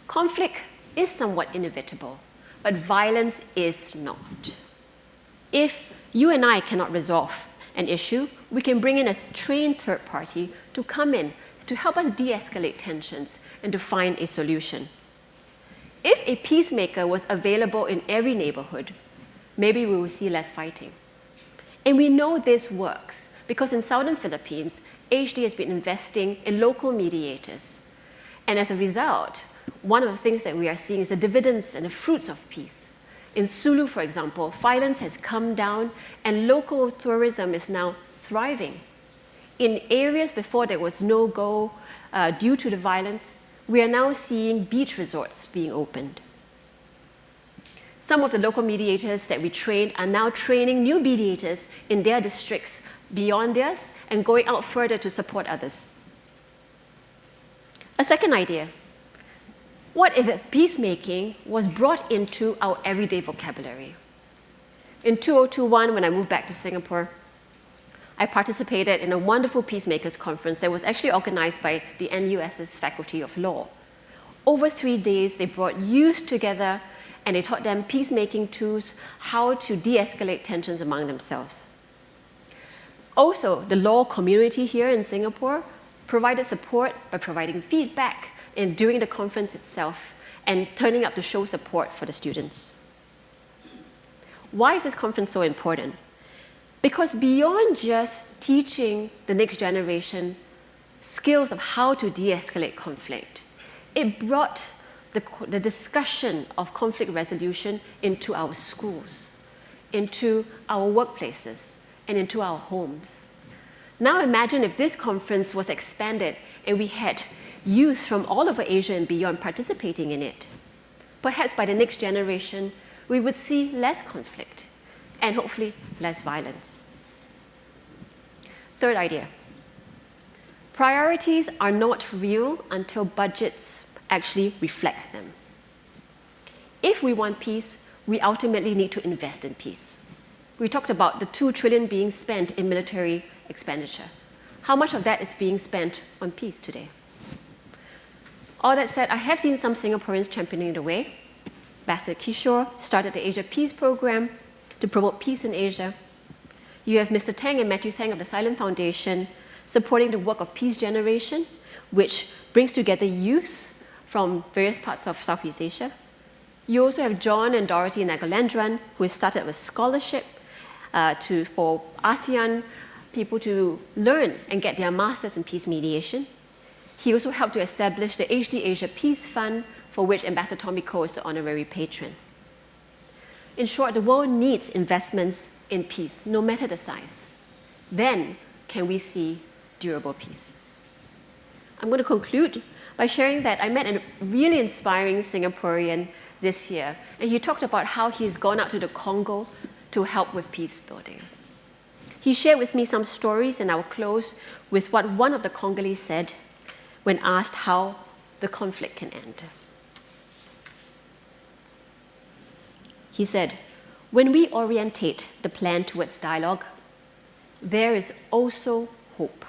Conflict is somewhat inevitable, but violence is not. If you and I cannot resolve an issue, we can bring in a trained third party to come in to help us de-escalate tensions and to find a solution. If a peacemaker was available in every neighborhood, maybe we will see less fighting. And we know this works because in southern Philippines, HD has been investing in local mediators. And as a result, one of the things that we are seeing is the dividends and the fruits of peace. In Sulu, for example, violence has come down and local tourism is now thriving. In areas before there was no go due to the violence, we are now seeing beach resorts being opened. Some of the local mediators that we trained are now training new mediators in their districts beyond theirs and going out further to support others. A second idea. What if peacemaking was brought into our everyday vocabulary? In 2021, when I moved back to Singapore, I participated in a wonderful peacemakers conference that was actually organized by the NUS's Faculty of Law. Over 3 days, they brought youth together and they taught them peacemaking tools, how to de-escalate tensions among themselves. Also, the law community here in Singapore provided support by providing feedback and during the conference itself and turning up to show support for the students. Why is this conference so important? Because beyond just teaching the next generation skills of how to de-escalate conflict, it brought the discussion of conflict resolution into our schools, into our workplaces, and into our homes. Now imagine if this conference was expanded and we had youth from all over Asia and beyond participating in it. Perhaps by the next generation, we would see less conflict and hopefully less violence. Third idea. Priorities are not real until budgets actually reflect them. If we want peace, we ultimately need to invest in peace. We talked about the 2 trillion being spent in military expenditure. How much of that is being spent on peace today? All that said, I have seen some Singaporeans championing the way. Ambassador Kishore started the Asia Peace Program to promote peace in Asia. You have Mr. Tang and Matthew Tang of the Silent Foundation supporting the work of Peace Generation, which brings together youth from various parts of Southeast Asia. You also have John and Dorothy Nagalandran, who has started a scholarship for ASEAN people to learn and get their masters in peace mediation. He also helped to establish the HD Asia Peace Fund, for which Ambassador Tommy Koh is the honorary patron. In short, the world needs investments in peace, no matter the size. Then can we see durable peace. I'm going to conclude by sharing that I met a really inspiring Singaporean this year, and he talked about how he's gone out to the Congo to help with peace building. He shared with me some stories, and I will close with what one of the Congolese said when asked how the conflict can end. He said, "When we orientate the plan towards dialogue, there is also hope.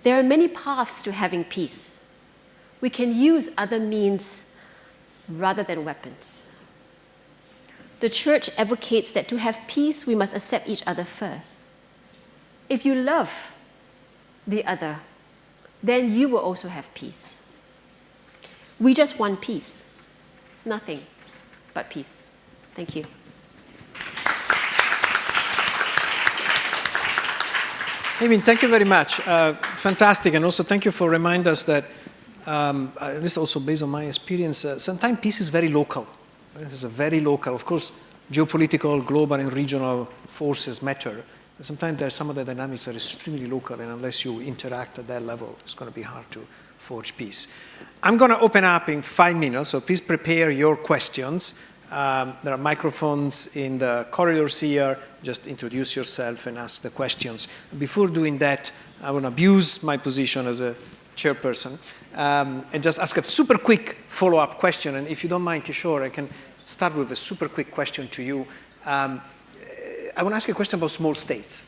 There are many paths to having peace. We can use other means rather than weapons. The Church advocates that to have peace, we must accept each other first. If you love the other, then you will also have peace. We just want peace, nothing but peace." Thank you. Emin, thank you very much. Fantastic, and also thank you for reminding us that, this also based on my experience, sometimes peace is very local. It is very local. Of course, geopolitical, global, and regional forces matter, Sometimes some of the dynamics are extremely local, and unless you interact at that level, it's going to be hard to forge peace. I'm going to open up in 5 minutes, so please prepare your questions. There are microphones in the corridors here. Just introduce yourself and ask the questions. Before doing that, I want to abuse my position as a chairperson and just ask a super quick follow-up question. And if you don't mind, Kishore, I can start with a super quick question to you. I want to ask you a question about small states.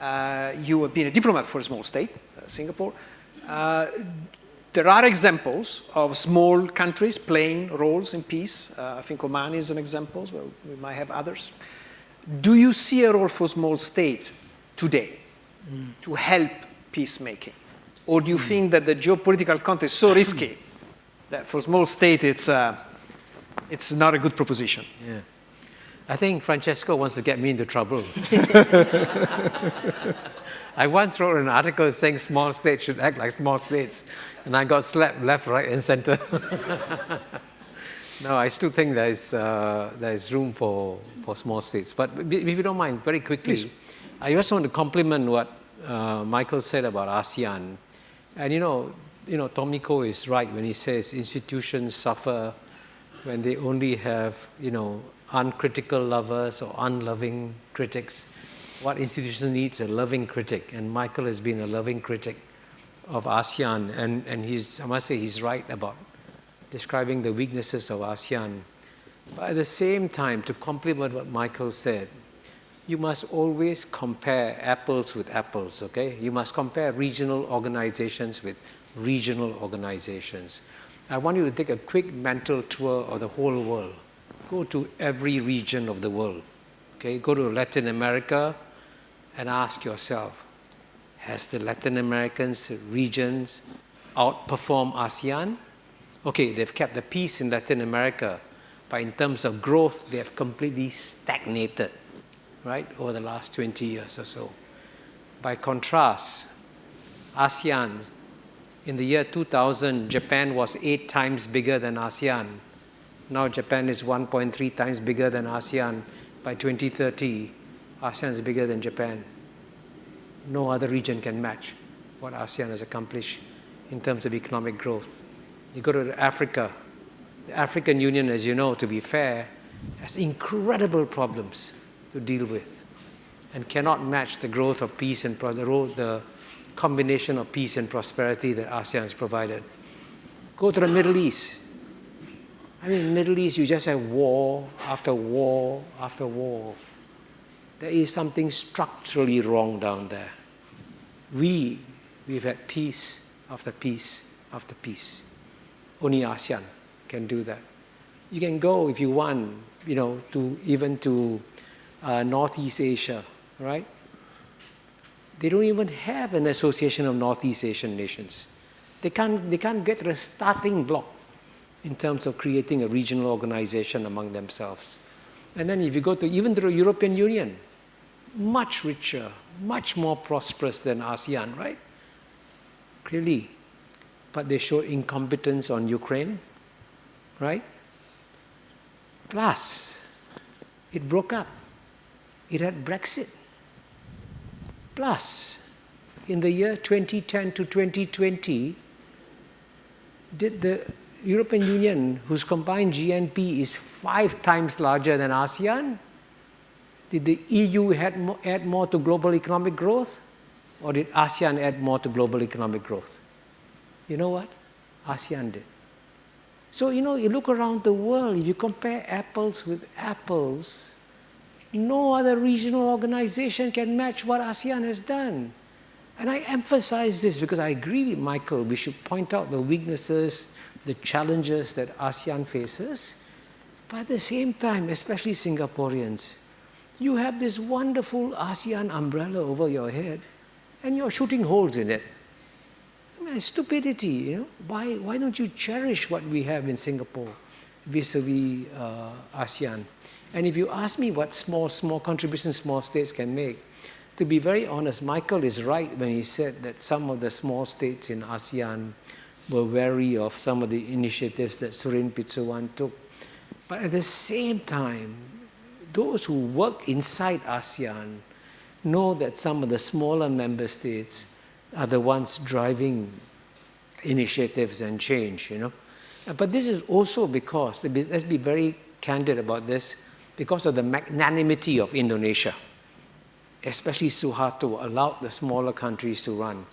You have been a diplomat for a small state, Singapore. There are examples of small countries playing roles in peace. I think Oman is an example. Well, we might have others. Do you see a role for small states today to help peacemaking? Or do you think that the geopolitical context is so risky that for small states it's not a good proposition? Yeah. I think Francesco wants to get me into trouble. I once wrote an article saying small states should act like small states, and I got slapped left, right, and center. No, I still think there is room for small states. But if you don't mind, very quickly, please. I just want to compliment what Michael said about ASEAN. And Tomiko is right when he says institutions suffer when they only have, uncritical lovers or unloving critics. What institution needs a loving critic, and Michael has been a loving critic of ASEAN, and I must say he's right about describing the weaknesses of ASEAN. But at the same time, to complement what Michael said, you must always compare apples with apples, okay? You must compare regional organizations with regional organizations. I want you to take a quick mental tour of the whole world. Go to every region of the world, okay? Go to Latin America and ask yourself, has the Latin American regions outperformed ASEAN? Okay, they've kept the peace in Latin America, but in terms of growth, they have completely stagnated, right, over the last 20 years or so. By contrast, ASEAN, in the year 2000, Japan was 8 times bigger than ASEAN. Now Japan is 1.3 times bigger than ASEAN. By 2030, ASEAN is bigger than Japan. No other region can match what ASEAN has accomplished in terms of economic growth. You go to Africa. The African Union, as you know, to be fair, has incredible problems to deal with and cannot match the growth of peace and the combination of peace and prosperity that ASEAN has provided. Go to the Middle East. I mean, Middle East, you just have war after war after war. There is something structurally wrong down there. We've had peace after peace after peace. Only ASEAN can do that. You can go, if you want, to Northeast Asia, right? They don't even have an association of Northeast Asian nations. They can't get to a starting block in terms of creating a regional organization among themselves. And then if you go to even to the European Union, much richer, much more prosperous than ASEAN, right? Clearly. But they showed incompetence on Ukraine, right? Plus, it broke up. It had Brexit. Plus, in the year 2010 to 2020, did the European Union, whose combined GNP is 5 times larger than ASEAN, did the EU add more to global economic growth, or did ASEAN add more to global economic growth? You know what? ASEAN did. So, you look around the world, if you compare apples with apples, no other regional organization can match what ASEAN has done. And I emphasize this because I agree with Michael. We should point out the weaknesses, the challenges that ASEAN faces. But at the same time, especially Singaporeans, you have this wonderful ASEAN umbrella over your head, and you're shooting holes in it. I mean, stupidity, Why don't you cherish what we have in Singapore vis-a-vis ASEAN? And if you ask me what small contributions small states can make, to be very honest, Michael is right when he said that some of the small states in ASEAN were wary of some of the initiatives that Surin Pitsuwan took. But at the same time, those who work inside ASEAN know that some of the smaller member states are the ones driving initiatives and change, you know. But this is also because, let's be very candid about this, because of the magnanimity of Indonesia, especially Suharto allowed the smaller countries to run.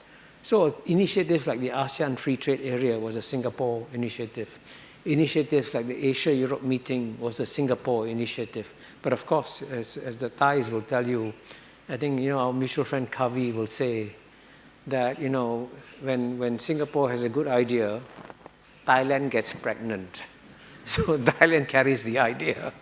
So initiatives like the ASEAN Free Trade Area was a Singapore initiative. Initiatives like the Asia-Europe meeting was a Singapore initiative. But of course, as the Thais will tell you, I think, you know, our mutual friend Kavi will say that, you know, when Singapore has a good idea, Thailand gets pregnant. So Thailand carries the idea.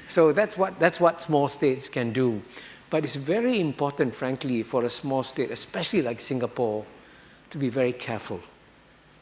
So that's what small states can do. But it's very important, frankly, for a small state, especially like Singapore, to be very careful,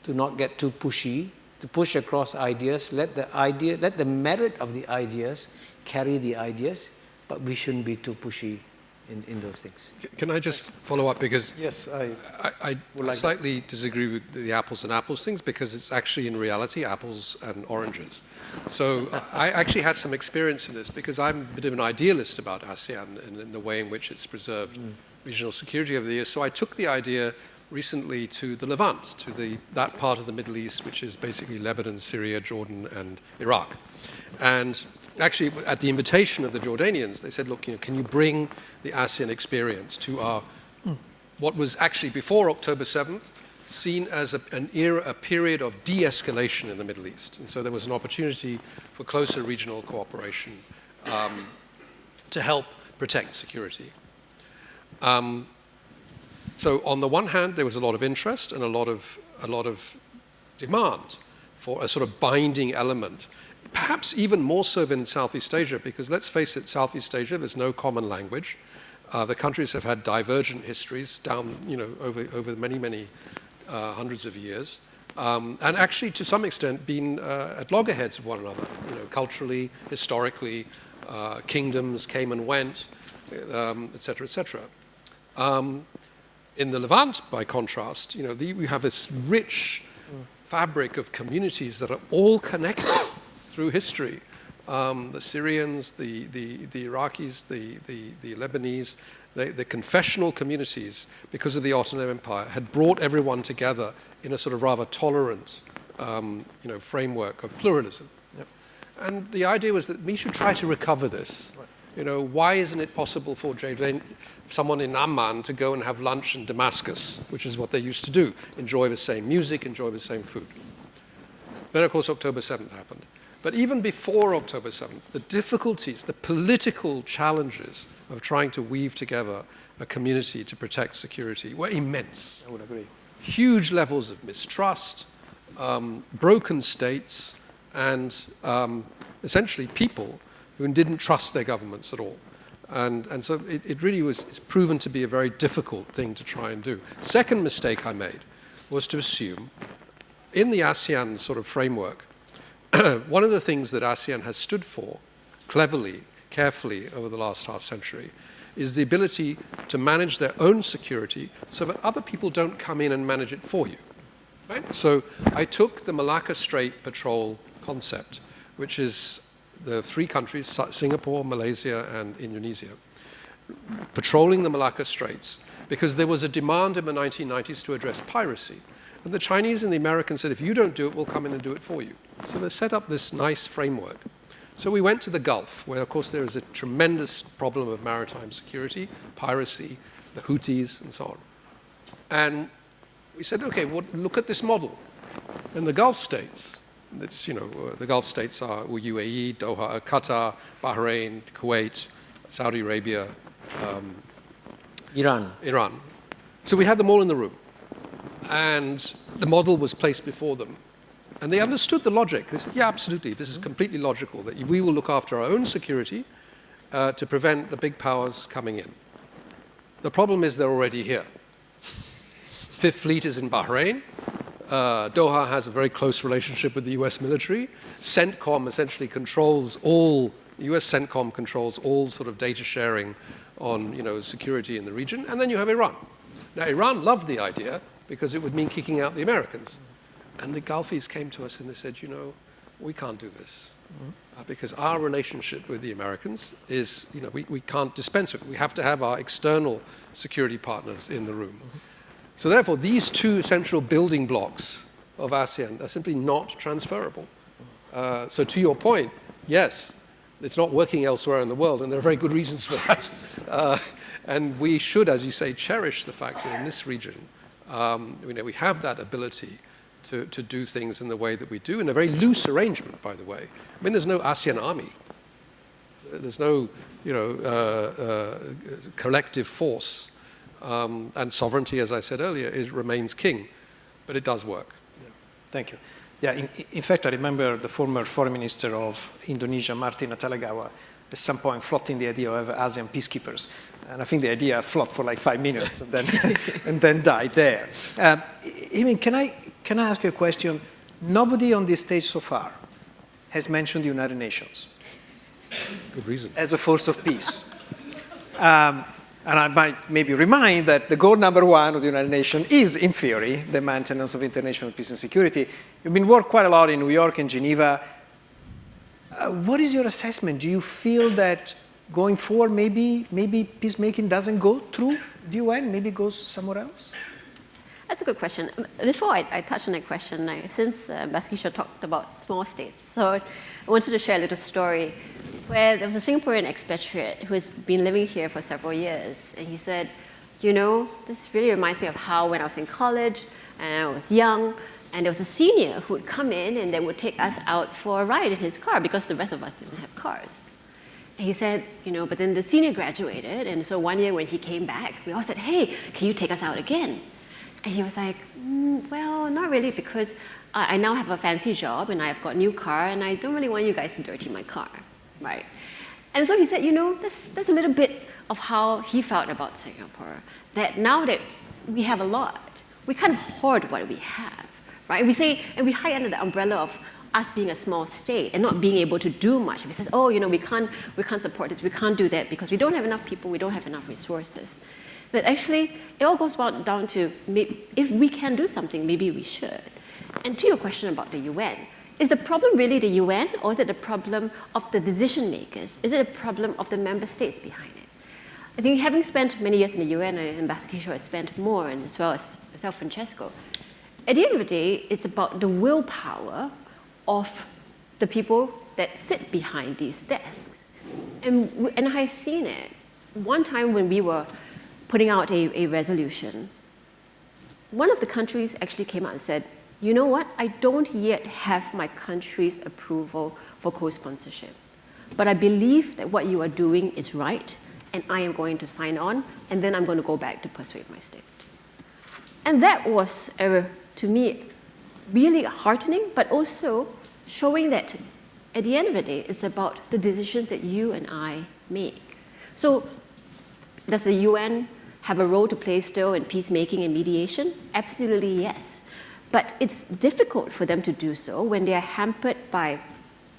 to not get too pushy, to push across ideas, let the merit of the ideas carry the ideas, but we shouldn't be too pushy in those things. Can I just follow up, because yes, I slightly disagree with the apples and apples things, because it's actually in reality apples and oranges. So I actually have some experience in this, because I'm a bit of an idealist about ASEAN and in the way in which it's preserved regional security over the years. So I took the idea recently to the Levant, to that part of the Middle East, which is basically Lebanon, Syria, Jordan, and Iraq. And actually, at the invitation of the Jordanians, they said, look, you know, can you bring the ASEAN experience to our, what was actually before October 7th, seen as a period of de-escalation in the Middle East. And so there was an opportunity for closer regional cooperation to help protect security. So on the one hand, there was a lot of interest and a lot of demand for a sort of binding element, perhaps even more so than in Southeast Asia, because let's face it, Southeast Asia, there's no common language. The countries have had divergent histories down, you know, over many hundreds of years, and actually, to some extent, been at loggerheads with one another, you know, culturally, historically. Kingdoms came and went, et cetera, et cetera. In the Levant, by contrast, you know, we have this rich fabric of communities that are all connected through history. The Syrians, the Iraqis, the Lebanese, the confessional communities, because of the Ottoman Empire, had brought everyone together in a sort of rather tolerant, you know, framework of pluralism. Yep. And the idea was that we should try to recover this. Right. You know, why isn't it possible for someone in Amman to go and have lunch in Damascus, which is what they used to do, enjoy the same music, enjoy the same food? Then, of course, October 7th happened. But even before October 7th, the difficulties, the political challenges of trying to weave together a community to protect security were immense. I would agree. Huge levels of mistrust, broken states, and essentially people who didn't trust their governments at all. And so it really it's proven to be a very difficult thing to try and do. Second mistake I made was to assume, in the ASEAN sort of framework, one of the things that ASEAN has stood for, cleverly, carefully over the last half century, is the ability to manage their own security so that other people don't come in and manage it for you. Right? So I took the Malacca Strait Patrol concept, which is the three countries, Singapore, Malaysia, and Indonesia, patrolling the Malacca Straits, because there was a demand in the 1990s to address piracy. And the Chinese and the Americans said, if you don't do it, we'll come in and do it for you. So they set up this nice framework. So we went to the Gulf, where, of course, there is a tremendous problem of maritime security, piracy, the Houthis, and so on. And we said, okay, well, look at this model. In the Gulf states, it's, you know, the Gulf states are UAE, Doha, Qatar, Bahrain, Kuwait, Saudi Arabia, Iran. So we had them all in the room. And the model was placed before them. And they understood the logic. They said, yeah, absolutely, this is completely logical, that we will look after our own security to prevent the big powers coming in. The problem is they're already here. Fifth Fleet is in Bahrain. Doha has a very close relationship with the US military. CENTCOM essentially controls all, the US CENTCOM controls all sort of data sharing on, you know, security in the region. And then you have Iran. Now, Iran loved the idea because it would mean kicking out the Americans. And the Gulfies came to us and they said, you know, we can't do this. Because our relationship with the Americans is, we can't dispense with it. We have to have our external security partners in the room. So therefore, these two central building blocks of ASEAN are simply not transferable. So to your point, yes, it's not working elsewhere in the world, and there are very good reasons for that. And we should, as you say, cherish the fact that in this region, we have that ability to do things in the way that we do, in a very loose arrangement, by the way. I mean, there's no ASEAN army. There's no, collective force. And sovereignty, as I said earlier, remains king. But it does work. Yeah. Thank you. Yeah, in fact, I remember the former foreign minister of Indonesia, Martin Natalegawa, at some point floating the idea of ASEAN peacekeepers. And I think the idea floated for like 5 minutes and then, and then died there. Can I ask you a question? Nobody on this stage so far has mentioned the United Nations. Good reason. As a force of peace. And I might maybe remind that the goal number 1 of the United Nations is, in theory, the maintenance of international peace and security. You've been working quite a lot in New York and Geneva. What is your assessment? Do you feel that going forward, maybe peacemaking doesn't go through the UN, maybe goes somewhere else? That's a good question. Before I touch on that question, since Ambassador Kisha talked about small states, so I wanted to share a little story where there was a Singaporean expatriate who has been living here for several years, and he said, this really reminds me of how when I was in college and I was young, and there was a senior who would come in and they would take us out for a ride in his car because the rest of us didn't have cars. And he said, but then the senior graduated, and so one year when he came back, we all said, hey, can you take us out again? And he was like, well, not really, because I now have a fancy job and I've got a new car and I don't really want you guys to dirty my car, right? And so he said, that's a little bit of how he felt about Singapore, that now that we have a lot, we kind of hoard what we have, right? We say, and we hide under the umbrella of us being a small state and not being able to do much. We say, we can't support this, we can't do that because we don't have enough people, we don't have enough resources. But actually, it all goes down to if we can do something, maybe we should. And to your question about the UN, is the problem really the UN, or is it the problem of the decision makers? Is it a problem of the member states behind it? I think having spent many years in the UN, and Ambassador Kisha has spent more, and as well as yourself, Francesco, at the end of the day, it's about the willpower of the people that sit behind these desks. And I've seen it. One time when we were putting out a resolution, one of the countries actually came out and said, you know what, I don't yet have my country's approval for co-sponsorship, but I believe that what you are doing is right, and I am going to sign on, and then I'm going to go back to persuade my state. And that was, to me, really heartening, but also showing that at the end of the day, it's about the decisions that you and I make. So does the UN have a role to play still in peacemaking and mediation? Absolutely yes. But it's difficult for them to do so when they are hampered by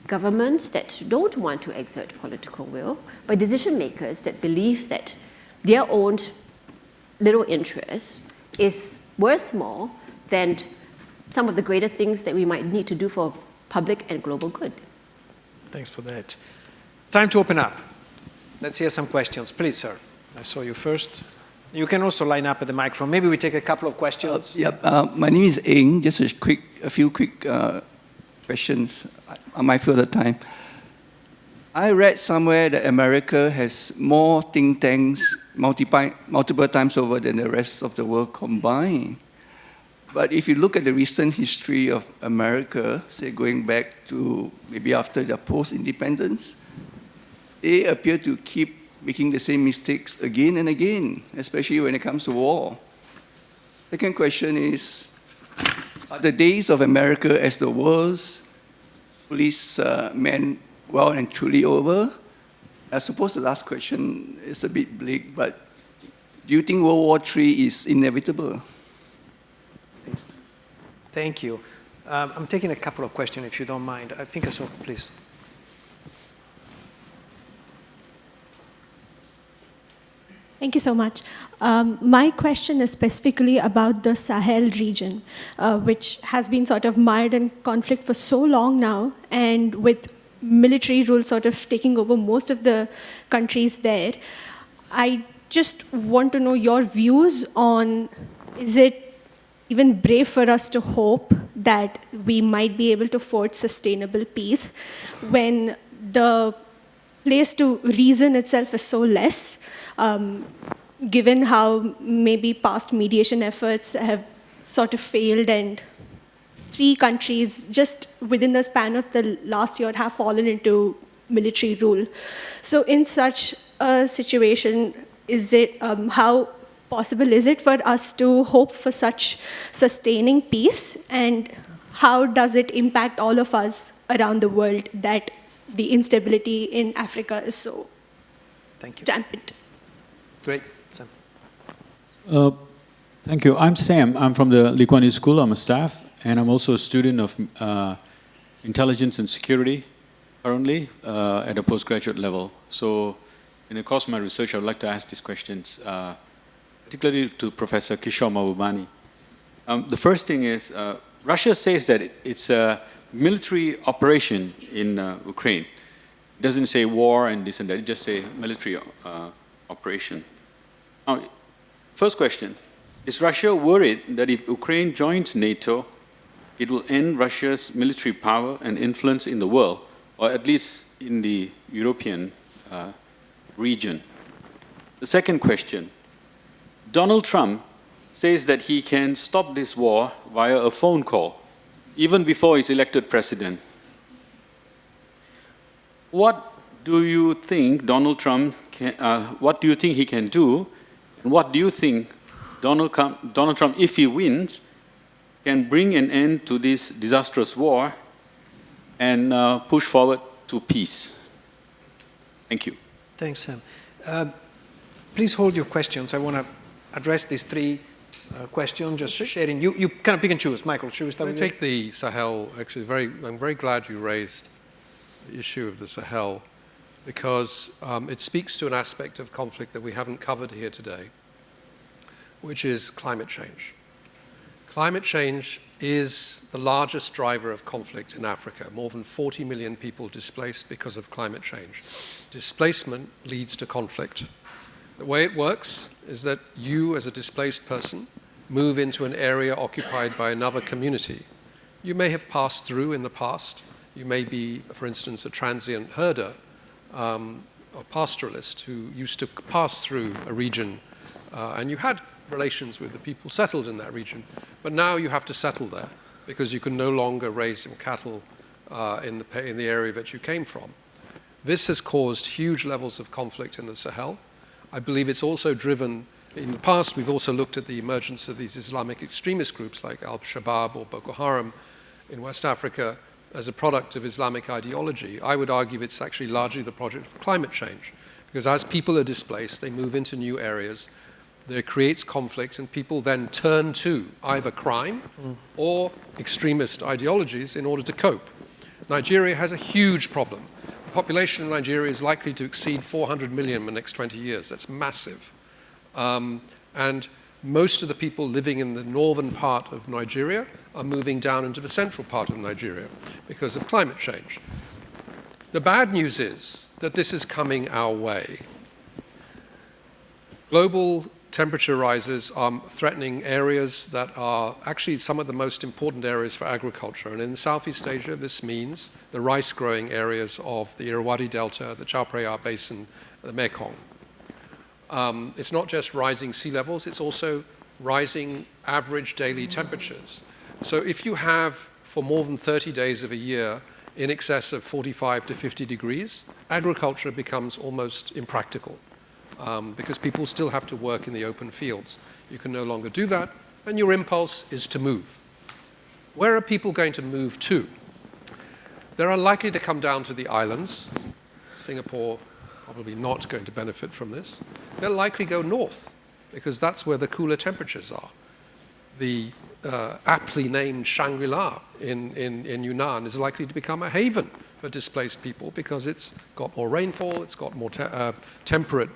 governments that don't want to exert political will, by decision makers that believe that their own little interest is worth more than some of the greater things that we might need to do for public and global good. Thanks for that. Time to open up. Let's hear some questions. Please, sir. I saw you first. You can also line up at the microphone. Maybe we take a couple of questions. My name is Ing. Just a few quick questions. I'm mindful of the time. I read somewhere that America has more think tanks multiple times over than the rest of the world combined. But if you look at the recent history of America, say going back to maybe after their post-independence, they appear to keep making the same mistakes again and again, especially when it comes to war. Second question is, are the days of America as the world's policeman well and truly over? I suppose the last question is a bit bleak, but do you think World War III is inevitable? Thank you. I'm taking a couple of questions, if you don't mind. I think I saw, please. Thank you so much. My question is specifically about the Sahel region, which has been sort of mired in conflict for so long now, and with military rule sort of taking over most of the countries there. I just want to know your views on, is it even brave for us to hope that we might be able to forge sustainable peace when the place to reason itself is so less, given how maybe past mediation efforts have sort of failed, and 3 countries just within the span of the last year have fallen into military rule. So in such a situation, is it, how possible is it for us to hope for such sustaining peace, and how does it impact all of us around the world that the instability in Africa is so rampant? Great. Sam. Thank you. I'm Sam. I'm from the Lee Kuan Yew School. I'm a staff, and I'm also a student of intelligence and security currently at a postgraduate level. So in the course of my research, I would like to ask these questions, particularly to Professor Kishore Mahbubani. The first thing is, Russia says that it's a military operation in Ukraine. It doesn't say war and this and that, it just say military operation. Now, first question, is Russia worried that if Ukraine joins NATO, it will end Russia's military power and influence in the world, or at least in the European region? The second question, Donald Trump says that he can stop this war via a phone call, even before he's elected president. What do you think Donald Trump can, what do you think he can do, and what do you think Donald Trump, if he wins, can bring an end to this disastrous war and push forward to peace? Thank you. Thanks, Sam. Please hold your questions. I want to address these 3 questions, just sharing. You kind of pick and choose. Michael, should we start with you? Take the Sahel. Actually, I'm very glad you raised the issue of the Sahel, because it speaks to an aspect of conflict that we haven't covered here today, which is climate change. Climate change is the largest driver of conflict in Africa. More than 40 million people displaced because of climate change. Displacement leads to conflict. The way it works is that you, as a displaced person, move into an area occupied by another community. You may have passed through in the past. You may be, for instance, a transient herder or pastoralist who used to pass through a region, and you had relations with the people settled in that region, but now you have to settle there because you can no longer raise some cattle in the area that you came from. This has caused huge levels of conflict in the Sahel. I believe it's also driven, in the past we've also looked at the emergence of these Islamic extremist groups like Al-Shabaab or Boko Haram in West Africa as a product of Islamic ideology. I would argue it's actually largely the product of climate change, because as people are displaced, they move into new areas, there creates conflict, and people then turn to either crime or extremist ideologies in order to cope. Nigeria has a huge problem. The population of Nigeria is likely to exceed 400 million in the next 20 years. That's massive. And most of the people living in the northern part of Nigeria are moving down into the central part of Nigeria because of climate change. The bad news is that this is coming our way. Global temperature rises are threatening areas that are actually some of the most important areas for agriculture. And in Southeast Asia, this means the rice-growing areas of the Irrawaddy Delta, the Chao Phraya Basin, the Mekong. It's not just rising sea levels, it's also rising average daily temperatures. So if you have, for more than 30 days of a year, in excess of 45 to 50 degrees, agriculture becomes almost impractical. Because people still have to work in the open fields. You can no longer do that, and your impulse is to move. Where are people going to move to? They're unlikely to come down to the islands. Singapore probably not going to benefit from this. They'll likely go north, because that's where the cooler temperatures are. The aptly named Shangri-La in Yunnan is likely to become a haven for displaced people because it's got more rainfall, it's got more temperate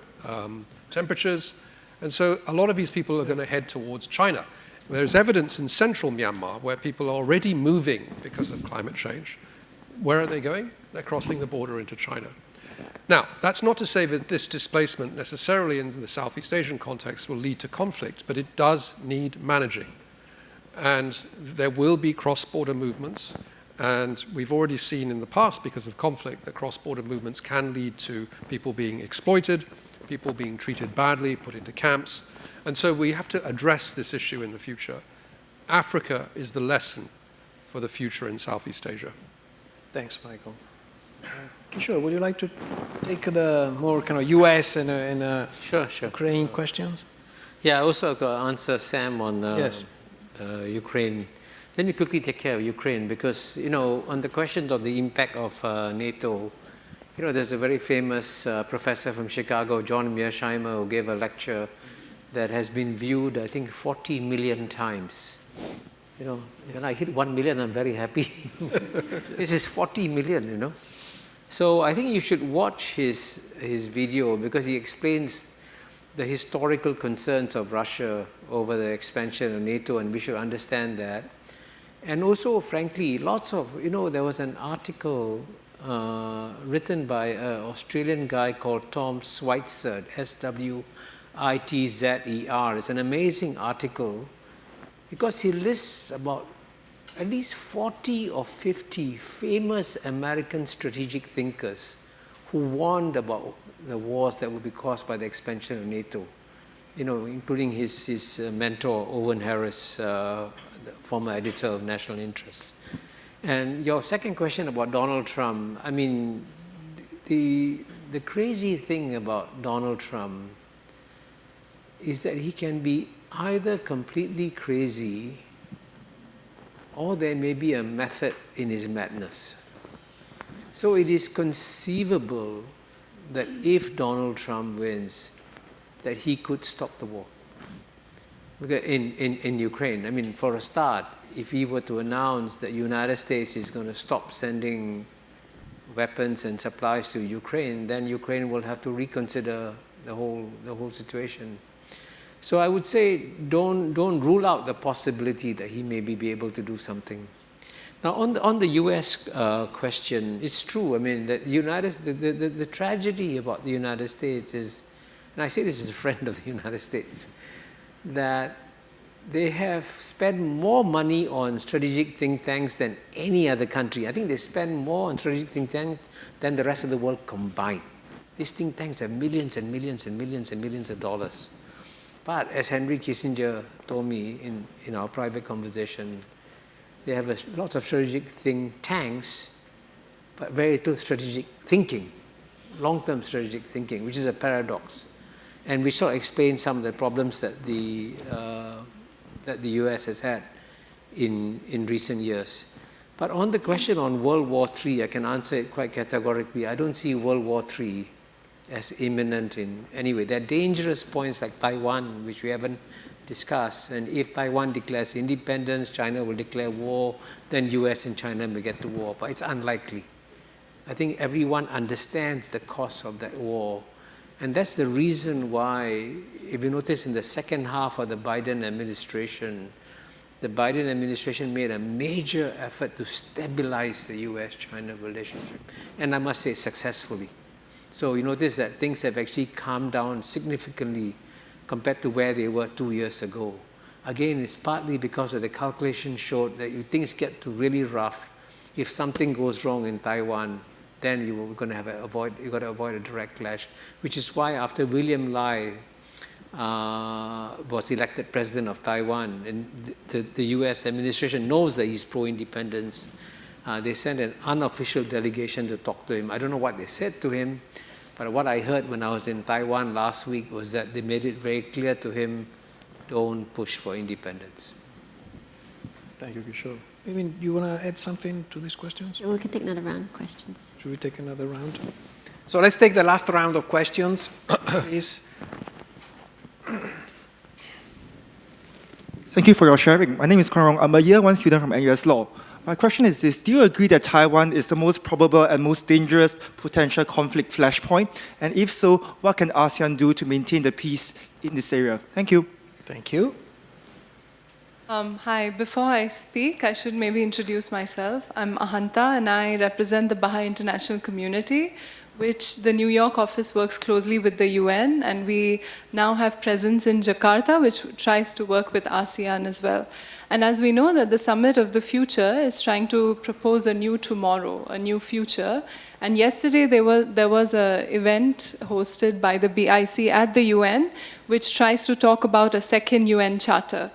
temperatures, and so a lot of these people are going to head towards China. There's evidence in central Myanmar where people are already moving because of climate change. Where are they going? they're crossing the border into China. Now, that's not to say that this displacement necessarily in the Southeast Asian context will lead to conflict, but it does need managing. And there will be cross-border movements, and we've already seen in the past, because of conflict, that cross-border movements can lead to people being exploited, people being treated badly, put into camps. And so we have to address this issue in the future. Africa is the lesson for the future in Southeast Asia. Thanks, Michael. Kishore, would you like to take the more kind of US and Sure. Ukraine questions? Yeah, I also have to answer Sam on Yes. Ukraine. Let me quickly take care of Ukraine because, on the question of the impact of NATO, there's a very famous professor from Chicago, John Mearsheimer, who gave a lecture that has been viewed, I think, 40 million times. When I hit 1 million, I'm very happy. This is 40 million, So I think you should watch his video because he explains the historical concerns of Russia over the expansion of NATO, and we should understand that. And also, frankly, lots of, there was an article written by an Australian guy called Tom Schweitzer, Schwitzer. It's an amazing article because he lists about at least 40 or 50 famous American strategic thinkers who warned about the wars that would be caused by the expansion of NATO, including his mentor, Owen Harris, the former editor of National Interest. And your second question about Donald Trump, I mean, the crazy thing about Donald Trump is that he can be either completely crazy or there may be a method in his madness. So it is conceivable that if Donald Trump wins, that he could stop the war. Because in Ukraine, I mean, for a start, if he were to announce that the United States is going to stop sending weapons and supplies to Ukraine, then Ukraine will have to reconsider the whole situation. So I would say don't rule out the possibility that he may be able to do something. Now on the U.S. question, it's true. I mean, the tragedy about the United States is, and I say this as a friend of the United States, that they have spent more money on strategic think tanks than any other country. I think they spend more on strategic think tanks than the rest of the world combined. These think tanks have millions and millions and millions and millions of dollars. But as Henry Kissinger told me in our private conversation, they have lots of strategic think tanks, but very little strategic thinking, long-term strategic thinking, which is a paradox. And we sort of explain some of the problems that the US has had in recent years. But on the question on World War III, I can answer it quite categorically. I don't see World War III as imminent in any way. There are dangerous points like Taiwan, which we haven't discussed. And if Taiwan declares independence, China will declare war, then US and China may get to war. But it's unlikely. I think everyone understands the cost of that war. And that's the reason why, if you notice in the second half of the Biden administration made a major effort to stabilize the US-China relationship. And I must say successfully. So you notice that things have actually calmed down significantly compared to where they were 2 years ago. Again, it's partly because of the calculation showed that if things get to really rough, if something goes wrong in Taiwan, then you've got to avoid a direct clash, which is why after William Lai was elected president of Taiwan, and the US administration knows that he's pro-independence, they sent an unofficial delegation to talk to him. I don't know what they said to him, but what I heard when I was in Taiwan last week was that they made it very clear to him, don't push for independence. Thank you, Kishore. I mean, you want to add something to these questions? We can take another round of questions. Should we take another round? So let's take the last round of questions, please. Thank you for your sharing. My name is Kuan. I'm a year one student from NUS Law. My question is this: do you agree that Taiwan is the most probable and most dangerous potential conflict flashpoint? And if so, what can ASEAN do to maintain the peace in this area? Thank you. Thank you. Hi, before I speak, I should maybe introduce myself. I'm Ahanta, and I represent the Baha'i International Community, which the New York office works closely with the UN, and we now have presence in Jakarta, which tries to work with ASEAN as well. And as we know that the Summit of the Future is trying to propose a new tomorrow, a new future. And yesterday there was an event hosted by the BIC at the UN, which tries to talk about a second UN charter.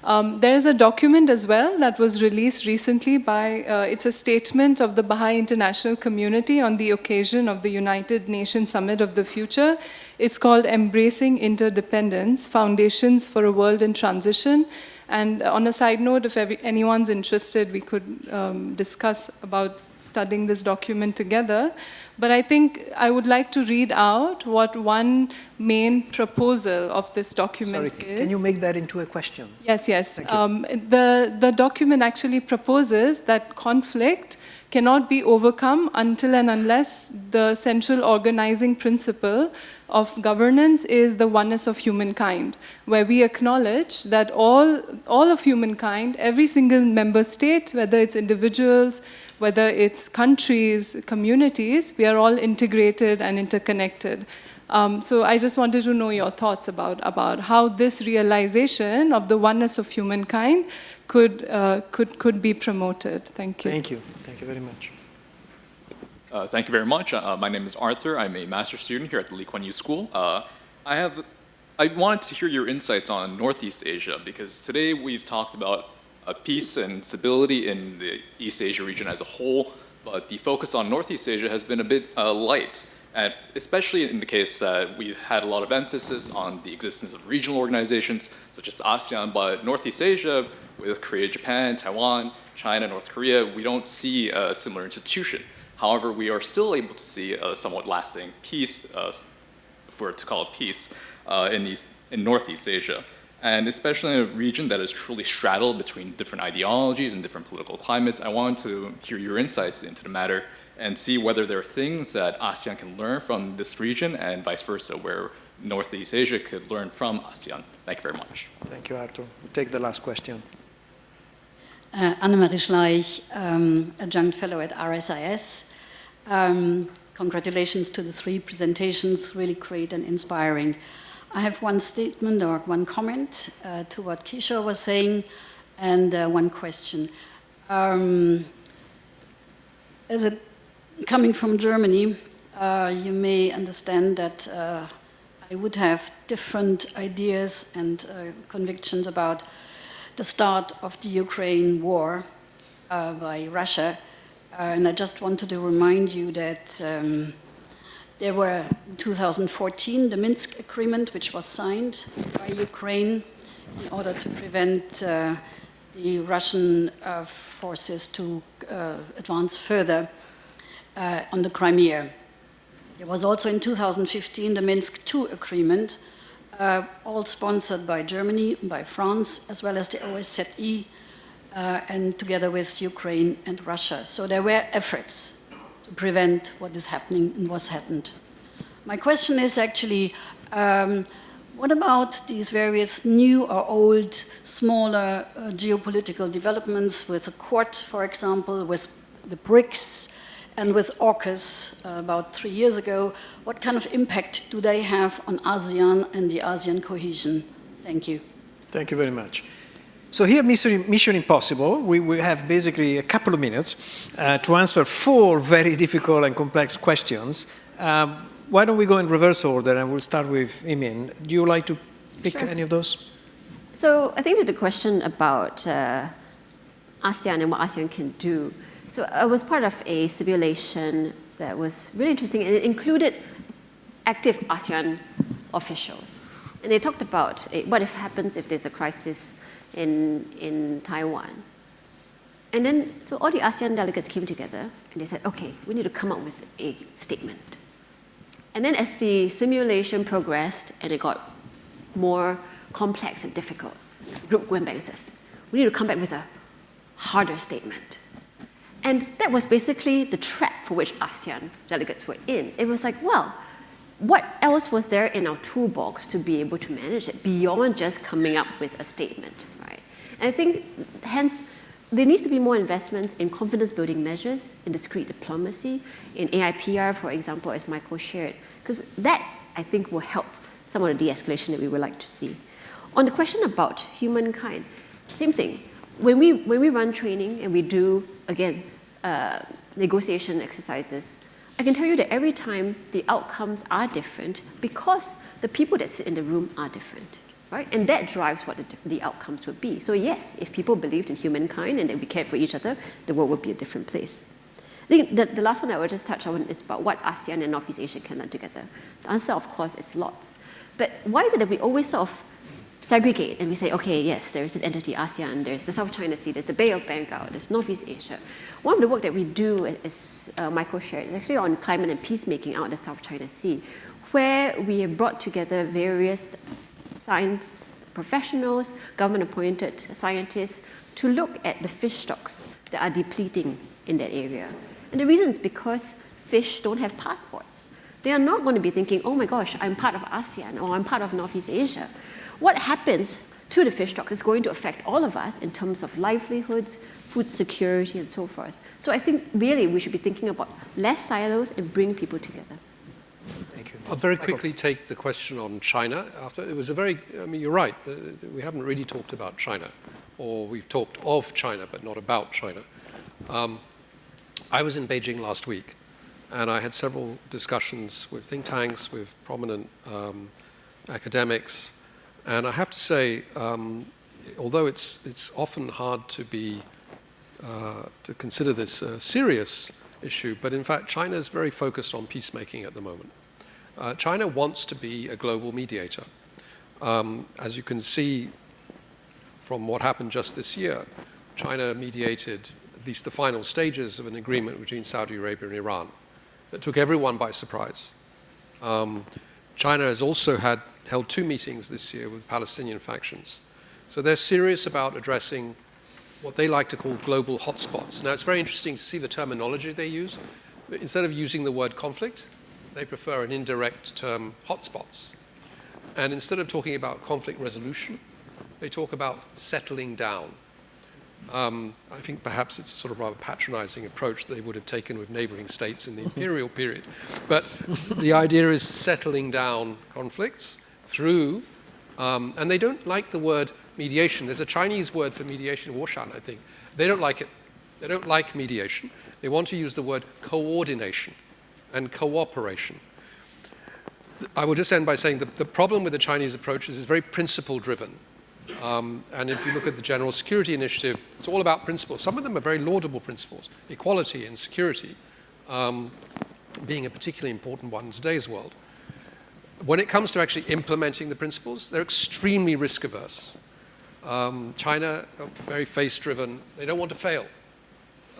There is a document as well that was released recently by, it's a statement of the Baha'i International Community on the occasion of the United Nations Summit of the Future. It's called Embracing Interdependence, Foundations for a World in Transition. And on a side note, if anyone's interested, we could discuss about studying this document together. But I think I would like to read out what one main proposal of this document is. Can you make that into a question? Yes, yes. Thank you. The document actually proposes that conflict cannot be overcome until and unless the central organizing principle of governance is the oneness of humankind, where we acknowledge that all of humankind, every single member state, whether it's individuals, whether it's countries, communities, we are all integrated and interconnected. So I just wanted to know your thoughts about how this realization of the oneness of humankind could be promoted. Thank you. Thank you. Thank you very much. Thank you very much. My name is Arthur. I'm a master's student here at the Lee Kuan Yew School. I wanted to hear your insights on Northeast Asia, because today we've talked about peace and stability in the East Asia region as a whole, but the focus on Northeast Asia has been a bit light, and especially in the case that we've had a lot of emphasis on the existence of regional organizations such as ASEAN, but Northeast Asia, with Korea, Japan, Taiwan, China, North Korea, we don't see a similar institution. However, we are still able to see a somewhat lasting peace, if we're to call it peace, in Northeast Asia. And especially in a region that is truly straddled between different ideologies and different political climates, I wanted to hear your insights into the matter and see whether there are things that ASEAN can learn from this region and vice versa, where Northeast Asia could learn from ASEAN. Thank you very much. Thank you, Arthur. We'll take the last question. Annemarie Schleich, adjunct fellow at RSIS. Congratulations to the three presentations, really great and inspiring. I have one statement or one comment to what Kishore was saying, and one question. Coming from Germany, you may understand that I would have different ideas and convictions about the start of the Ukraine war by Russia. And I just wanted to remind you that there were, in 2014, the Minsk Agreement, which was signed by Ukraine in order to prevent the Russian forces to advance further on the Crimea. There was also in 2015 the Minsk II Agreement, all sponsored by Germany, by France, as well as the OSCE, and together with Ukraine and Russia. So there were efforts to prevent what is happening and what's happened. My question is actually, what about these various new or old, smaller geopolitical developments with the Quad, for example, with the BRICS, and with AUKUS about 3 years ago? What kind of impact do they have on ASEAN and the ASEAN cohesion? Thank you. Thank you very much. So here, Mission Impossible, we have basically a couple of minutes to answer 4 very difficult and complex questions. Why don't we go in reverse order, and we'll start with Imin. Do you like to pick any of those? So I think to the question about ASEAN and what ASEAN can do, so I was part of a simulation that was really interesting, and it included active ASEAN officials. And they talked about what happens if there's a crisis in Taiwan. And then, so all the ASEAN delegates came together, and they said, okay, we need to come up with a statement. And then as the simulation progressed, and it got more complex and difficult, the group went back and says, we need to come back with a harder statement. And that was basically the trap for which ASEAN delegates were in. It was like, well, what else was there in our toolbox to be able to manage it beyond just coming up with a statement, right? And I think, hence, there needs to be more investments in confidence-building measures, in discrete diplomacy, in AIPR, for example, as Michael shared, because that, I think, will help some of the de-escalation that we would like to see. On the question about humankind, same thing. When we run training and we do, again, negotiation exercises, I can tell you that every time the outcomes are different because the people that sit in the room are different, right? And that drives what the outcomes would be. So yes, if people believed in humankind and that we cared for each other, the world would be a different place. I think the last one I will just touch on is about what ASEAN and Northeast Asia can learn together. The answer, of course, is lots. But why is it that we always sort of segregate and we say, okay, yes, there's this entity, ASEAN, there's the South China Sea, there's the Bay of Bengal, there's Northeast Asia. One of the work that we do, as Michael shared, is actually on climate and peacemaking out of the South China Sea, where we have brought together various science professionals, government-appointed scientists, to look at the fish stocks that are depleting in that area. And the reason is because fish don't have passports. They are not going to be thinking, oh my gosh, I'm part of ASEAN or I'm part of Northeast Asia. What happens to the fish stocks is going to affect all of us in terms of livelihoods, food security, and so forth. So I think really we should be thinking about less silos and bring people together. Thank you. I'll very quickly take the question on China. It was a very, I mean, you're right, we haven't really talked about China, or we've talked of China, but not about China. I was in Beijing last week, and I had several discussions with think tanks, with prominent academics, and I have to say, although it's often hard to consider this a serious issue, but in fact, China is very focused on peacemaking at the moment. China wants to be a global mediator. As you can see from what happened just this year, China mediated at least the final stages of an agreement between Saudi Arabia and Iran that took everyone by surprise. China has also held 2 meetings this year with Palestinian factions. So they're serious about addressing what they like to call global hotspots. Now, it's very interesting to see the terminology they use. Instead of using the word conflict, they prefer an indirect term, hotspots. And instead of talking about conflict resolution, they talk about settling down. I think perhaps it's a sort of rather patronizing approach they would have taken with neighboring states in the imperial period. But the idea is settling down conflicts through, and they don't like the word mediation. There's a Chinese word for mediation, Woshan, I think. They don't like it. They don't like mediation. They want to use the word coordination and cooperation. I will just end by saying that the problem with the Chinese approach is it's very principle-driven. And if you look at the General Security Initiative, it's all about principles. Some of them are very laudable principles, equality and security being a particularly important one in today's world. When it comes to actually implementing the principles, they're extremely risk-averse. China are very face-driven. They don't want to fail.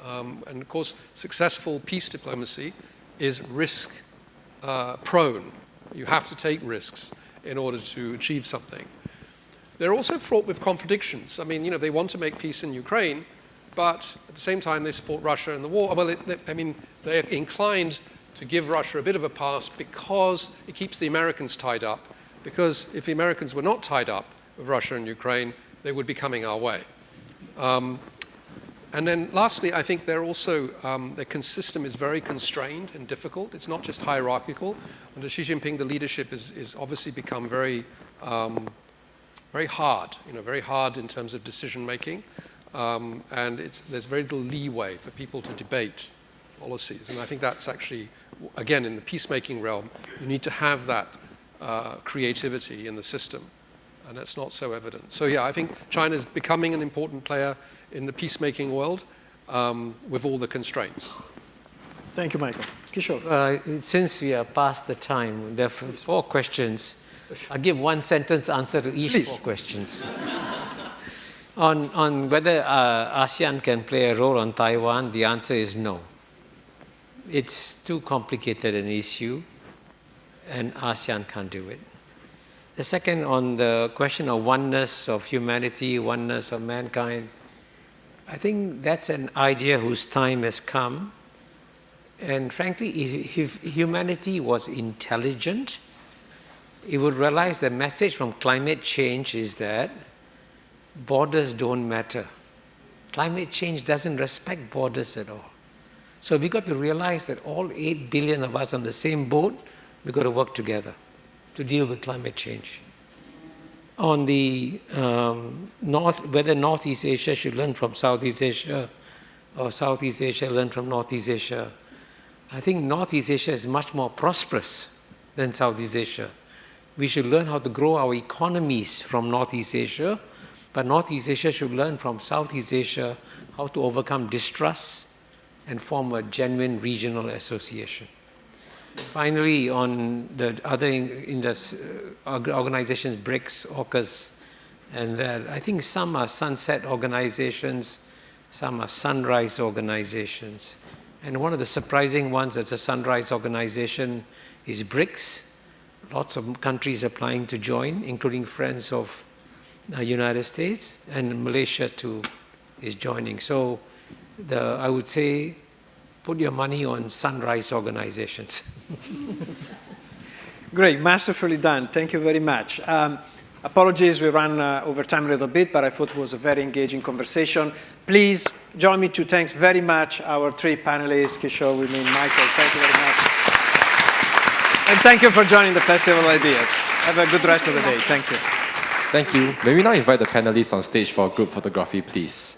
And of course, successful peace diplomacy is risk-prone. You have to take risks in order to achieve something. They're also fraught with contradictions. I mean, they want to make peace in Ukraine, but at the same time, they support Russia in the war. Well, they're inclined to give Russia a bit of a pass because it keeps the Americans tied up. Because if the Americans were not tied up with Russia and Ukraine, they would be coming our way. And then lastly, I think they're also, their system is very constrained and difficult. It's not just hierarchical. Under Xi Jinping, the leadership is obviously become very hard, very hard in terms of decision making. And there's very little leeway for people to debate policies. And I think that's actually, again, in the peacemaking realm, you need to have that creativity in the system. And that's not so evident. So yeah, I think China is becoming an important player in the peacemaking world with all the constraints. Thank you, Michael. Kishore. Since we are past the time, there are 4 questions. I'll give one sentence answer to each Please. 4 questions. On whether ASEAN can play a role on Taiwan, the answer is no. It's too complicated an issue, and ASEAN can't do it. The second, on the question of oneness of humanity, oneness of mankind, I think that's an idea whose time has come. And frankly, if humanity was intelligent, it would realize the message from climate change is that borders don't matter. Climate change doesn't respect borders at all. So we've got to realize that all 8 billion of us on the same boat, we've got to work together to deal with climate change. On the whether Northeast Asia should learn from Southeast Asia or Southeast Asia learn from Northeast Asia, I think Northeast Asia is much more prosperous than Southeast Asia. We should learn how to grow our economies from Northeast Asia, but Northeast Asia should learn from Southeast Asia how to overcome distrust and form a genuine regional association. Finally, on the other organizations, BRICS, AUKUS, and I think some are sunset organizations, some are sunrise organizations. And one of the surprising ones that's a sunrise organization is BRICS. Lots of countries applying to join, including friends of the United States, and Malaysia too is joining. So I would say, put your money on sunrise organizations. Great, masterfully done. Thank you very much. Apologies, we ran over time a little bit, but I thought it was a very engaging conversation. Please join me to thank very much our 3 panelists, Kishore, Wimeen, Michael. Thank you very much. And thank you for joining the Festival of Ideas. Have a good rest of the day. Thank you. Thank you. May we now invite the panelists on stage for group photography, please.